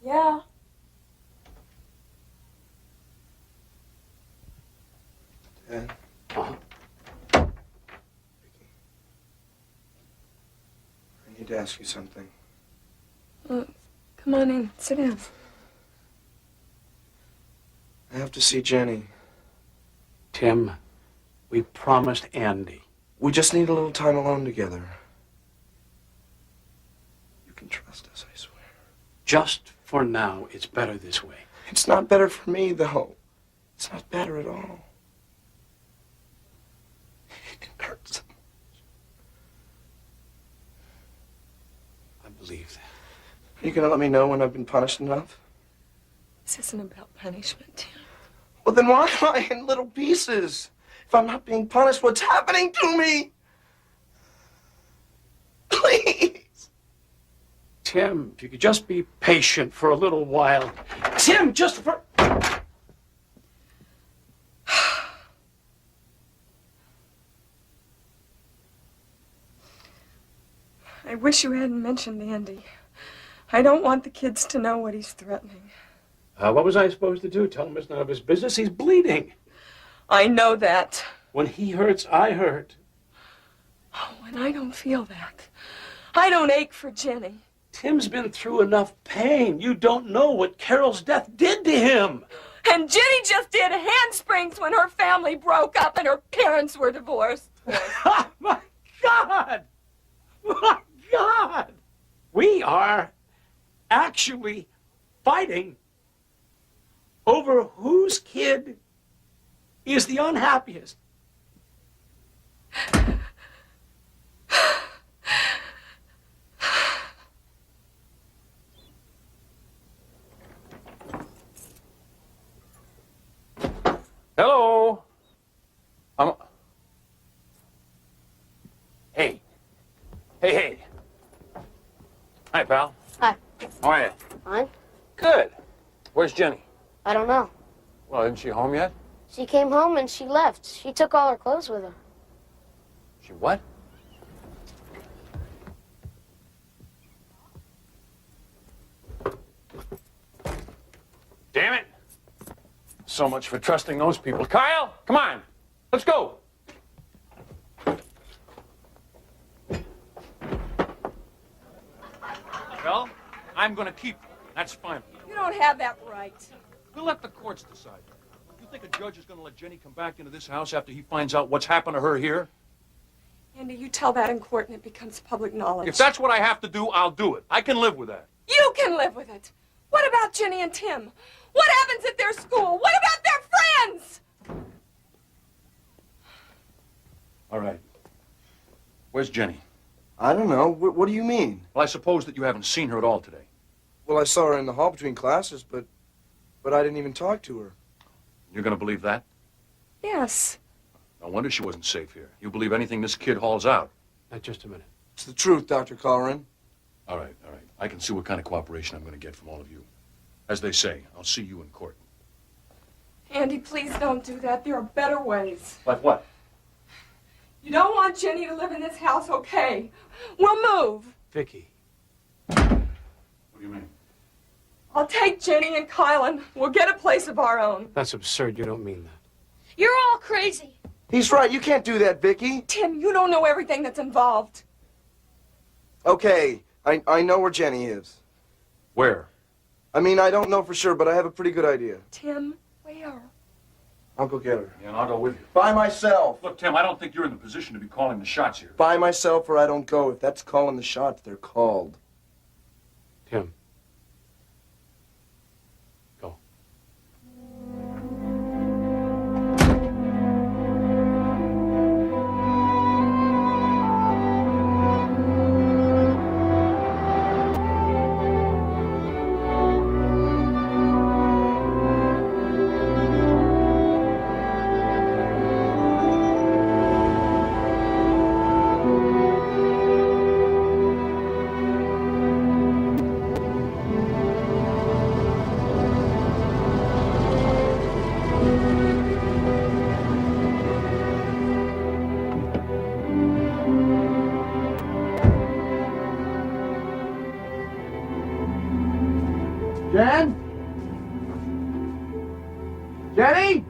Yeah.
Dad?
Uh-huh.
I need to ask you something.
Come on in. Sit down.
I have to see Jenny.
Tim, we promised Andy.
We just need a little time alone together. You can trust us, I swear.
Just for now, it's better this way.
It's not better for me, though. It's not better at all. It hurts.
I believe that.
Are you gonna let me know when I've been punished enough?
This isn't about punishment, Tim.
Well, then why am I in little pieces? If I'm not being punished, what's happening to me? Please.
Tim, if you could just be patient for a little while. Tim, just for...
I wish you hadn't mentioned Andy. I don't want the kids to know what he's threatening.
What was I supposed to do? Tell him it's none of his business? He's bleeding.
I know that.
When he hurts, I hurt.
Oh, and I don't feel that. I don't ache for Jenny.
Tim's been through enough pain. You don't know what Carol's death did to him.
And Jenny just did handsprings when her family broke up and her parents were divorced.
Oh, my God! My God! We are actually fighting over whose kid is the unhappiest.
Hi, pal.
Hi.
How are you?
Fine.
Good. Where's Jenny?
I don't know.
Well, isn't she home yet?
She came home and she left. She took all her clothes with her.
She what? Damn it! So much for trusting those people. Kyle, come on. Let's go.
Well, I'm going to keep her. That's fine.
You don't have that right.
We'll let the courts decide. You think a judge is going to let Jenny come back into this house after he finds out what's happened to her here?
Andy, you tell that in court and it becomes public knowledge.
If that's what I have to do, I'll do it. I can live with that.
You can live with it. What about Jenny and Tim? What happens at their school? What about their friends?
All right. Where's Jenny?
I don't know. What do you mean?
Well, I suppose that you haven't seen her at all today.
Well, I saw her in the hall between classes, but I didn't even talk to her.
You're going to believe that?
Yes.
No wonder she wasn't safe here. You believe anything this kid hauls out.
Now, just a minute.
It's the truth, Dr. Colleran.
All right, all right. I can see what kind of cooperation I'm going to get from all of you. As they say, I'll see you in court.
Andy, please don't do that. There are better ways.
Like what?
You don't want Jenny to live in this house, okay? We'll move.
Vicky.
What do you mean?
I'll take Jenny and Kylan. We'll get a place of our own.
That's absurd. You don't mean that.
You're all crazy.
He's right. You can't do that, Vicky.
Tim, you don't know everything that's involved.
Okay, I know where Jenny is.
Where?
I mean, I don't know for sure, but I have a pretty good idea.
Tim, where?
I'll go get her.
Yeah, and I'll go with you.
By myself.
Look, Tim, I don't think you're in the position to be calling the shots here.
By myself or I don't go. If that's calling the shots, they're called.
Tim. Go.
Jen? Jenny?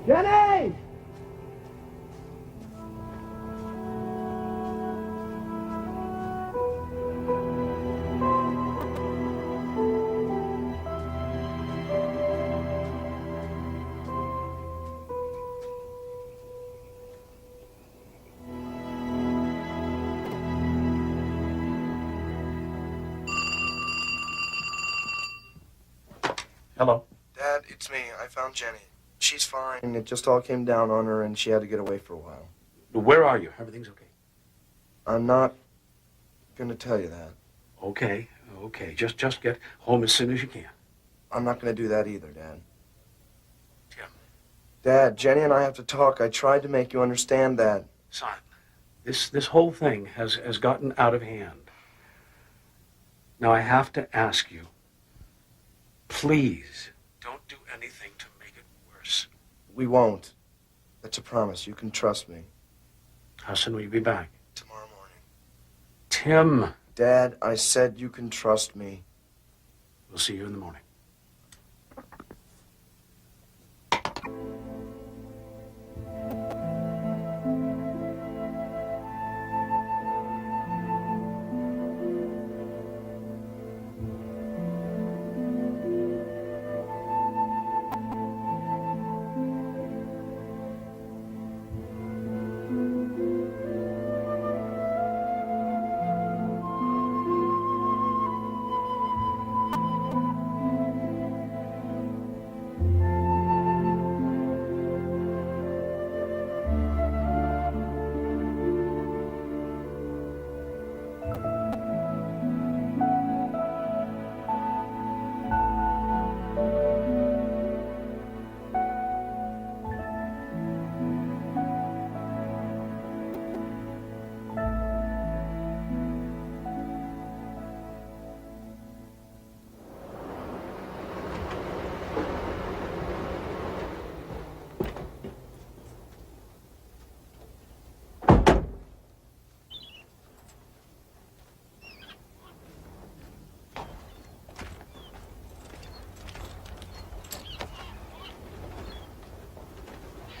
Jenny!
Hello?
Dad, it's me. I found Jenny. She's fine. It just all came down on her, and she had to get away for a while.
Where are you? Everything's okay.
I'm not gonna tell you that.
Okay, okay. Just get home as soon as you can.
I'm not gonna do that either, Dad.
Tim.
Dad, Jenny and I have to talk. I tried to make you understand that.
Son, this whole thing has gotten out of hand. Now I have to ask you, please don't do anything to make it worse.
We won't. That's a promise. You can trust me.
How soon will you be back?
Tomorrow morning.
Tim.
Dad, I said you can trust me.
We'll see you in the morning.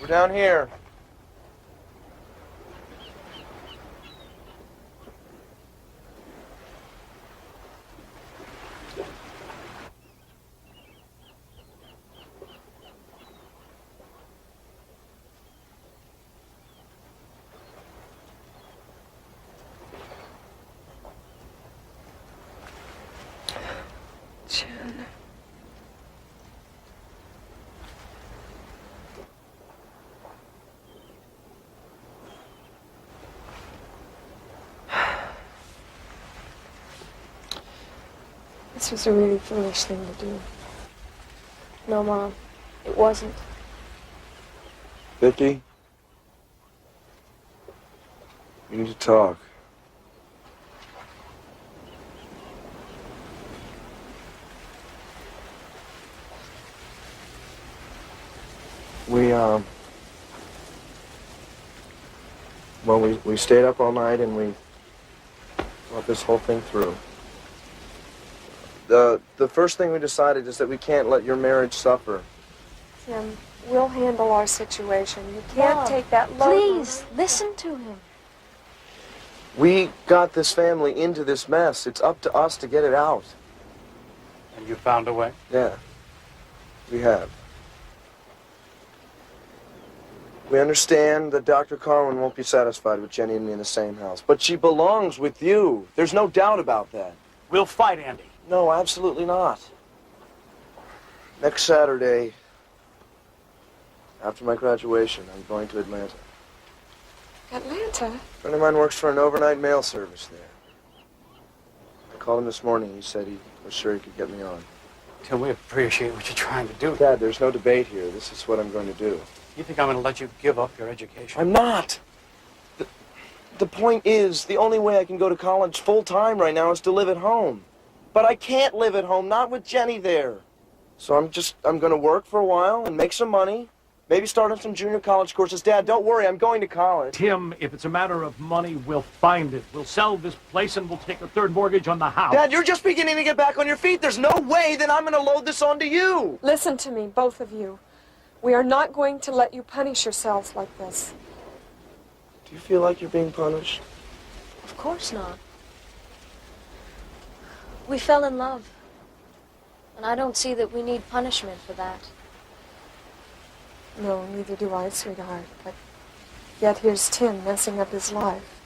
We're down here.
Jen. This was a really foolish thing to do.
No, Mom, it wasn't.
Vicky, we need to talk. We stayed up all night and we thought this whole thing through. The first thing we decided is that we can't let your marriage suffer.
Tim, we'll handle our situation. You can't
Mom,
take that load.
please, listen to him.
We got this family into this mess. It's up to us to get it out.
And you found a way?
Yeah, we have. We understand that Dr. Carwin won't be satisfied with Jenny and me in the same house, but she belongs with you. There's no doubt about that.
We'll fight, Andy.
No, absolutely not. Next Saturday, after my graduation, I'm going to Atlanta.
Atlanta?
A friend of mine works for an overnight mail service there. I called him this morning. He said he was sure he could get me on.
Tim, we appreciate what you're trying to do.
Dad, there's no debate here. This is what I'm going to do.
You think I'm going to let you give up your education?
I'm not. The point is, the only way I can go to college full-time right now is to live at home. But I can't live at home, not with Jenny there. So I'm going to work for a while and make some money. Maybe start on some junior college courses. Dad, don't worry, I'm going to college.
Tim, if it's a matter of money, we'll find it. We'll sell this place and we'll take a third mortgage on the house.
Dad, you're just beginning to get back on your feet. There's no way that I'm going to load this onto you.
Listen to me, both of you. We are not going to let you punish yourselves like this.
Do you feel like you're being punished?
Of course not. We fell in love. And I don't see that we need punishment for that.
No, neither do I, sweetheart. But yet here's Tim messing up his life.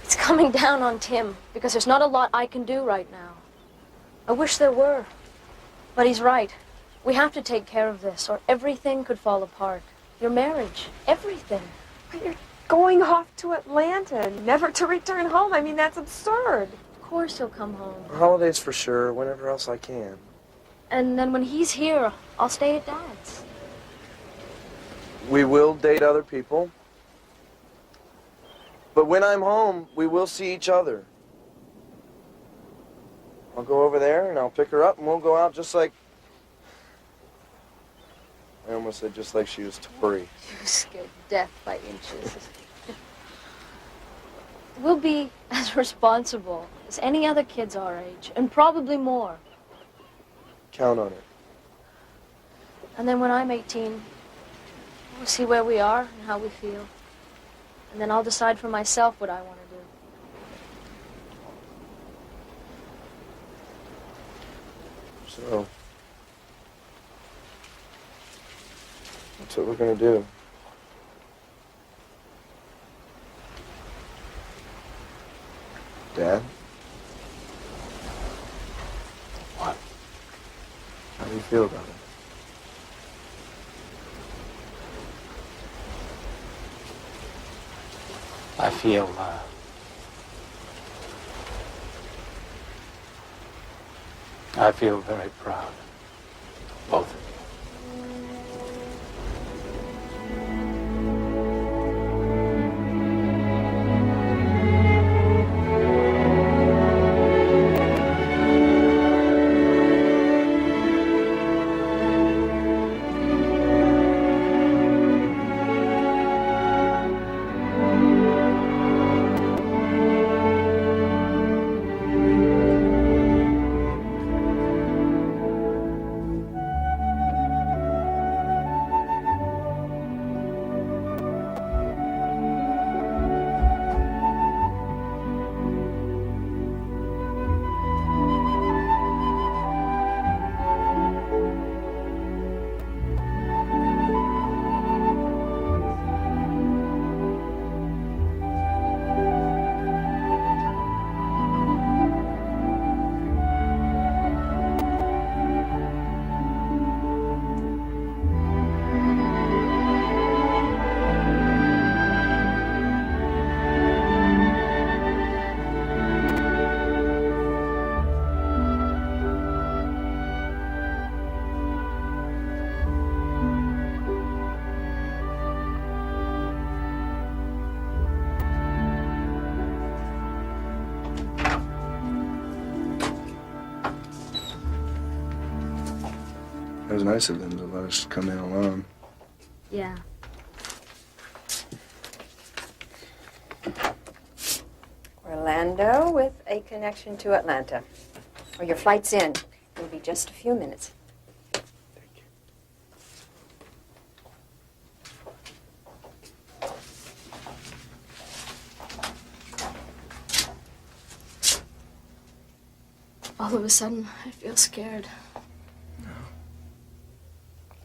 It's coming down on Tim because there's not a lot I can do right now. I wish there were. But he's right. We have to take care of this or everything could fall apart. Your marriage, everything.
But you're going off to Atlanta, never to return home. I mean, that's absurd.
Of course he'll come home.
Holidays for sure, whenever else I can.
And then when he's here, I'll stay at Dad's.
We will date other people. But when I'm home, we will see each other. I'll go over there and I'll pick her up and we'll go out just like... I almost said just like she was Tori.
You scared death by inches. We'll be as responsible as any other kids our age, and probably more.
Count on it.
And then when I'm 18, we'll see where we are and how we feel. And then I'll decide for myself what I want to do.
So, that's what we're gonna do. Dad?
What?
How do you feel about it?
I feel, I feel very proud. Both of you.
That was nice of them to let us come in alone.
Yeah.
Orlando with a connection to Atlanta. Or your flight's in. It'll be just a few minutes.
All of a sudden, I feel scared.
No.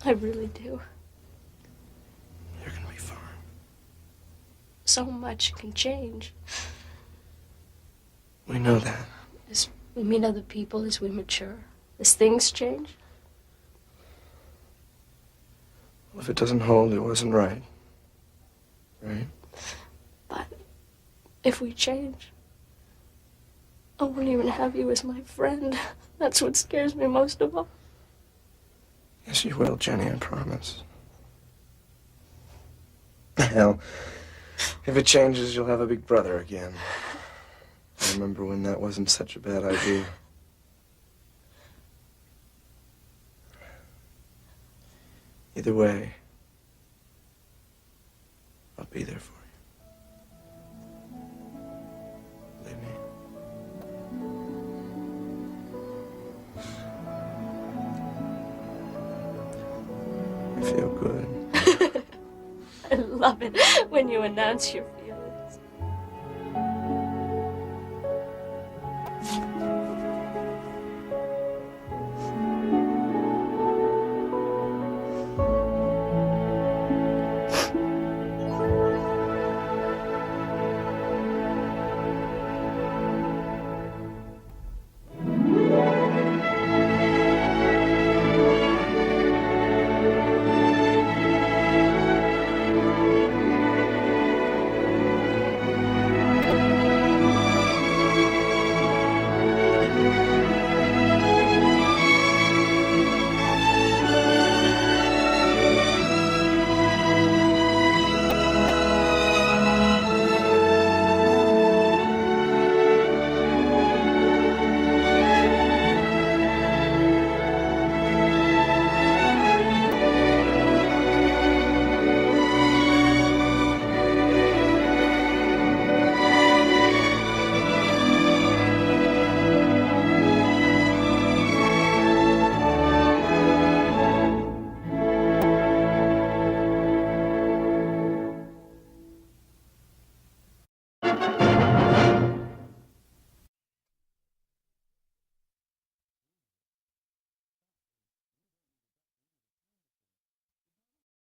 I really do.
You're gonna be fine.
So much can change.
We know that.
As we meet other people, as we mature, as things change.
Well, if it doesn't hold, it wasn't right. Right?
But if we change, I won't even have you as my friend. That's what scares me most of all.
Yes, you will, Jenny, I promise. Hell, if it changes, you'll have a big brother again. I remember when that wasn't such a bad idea. Either way, I'll be there for you. Believe me. I feel good.
I love it when you announce your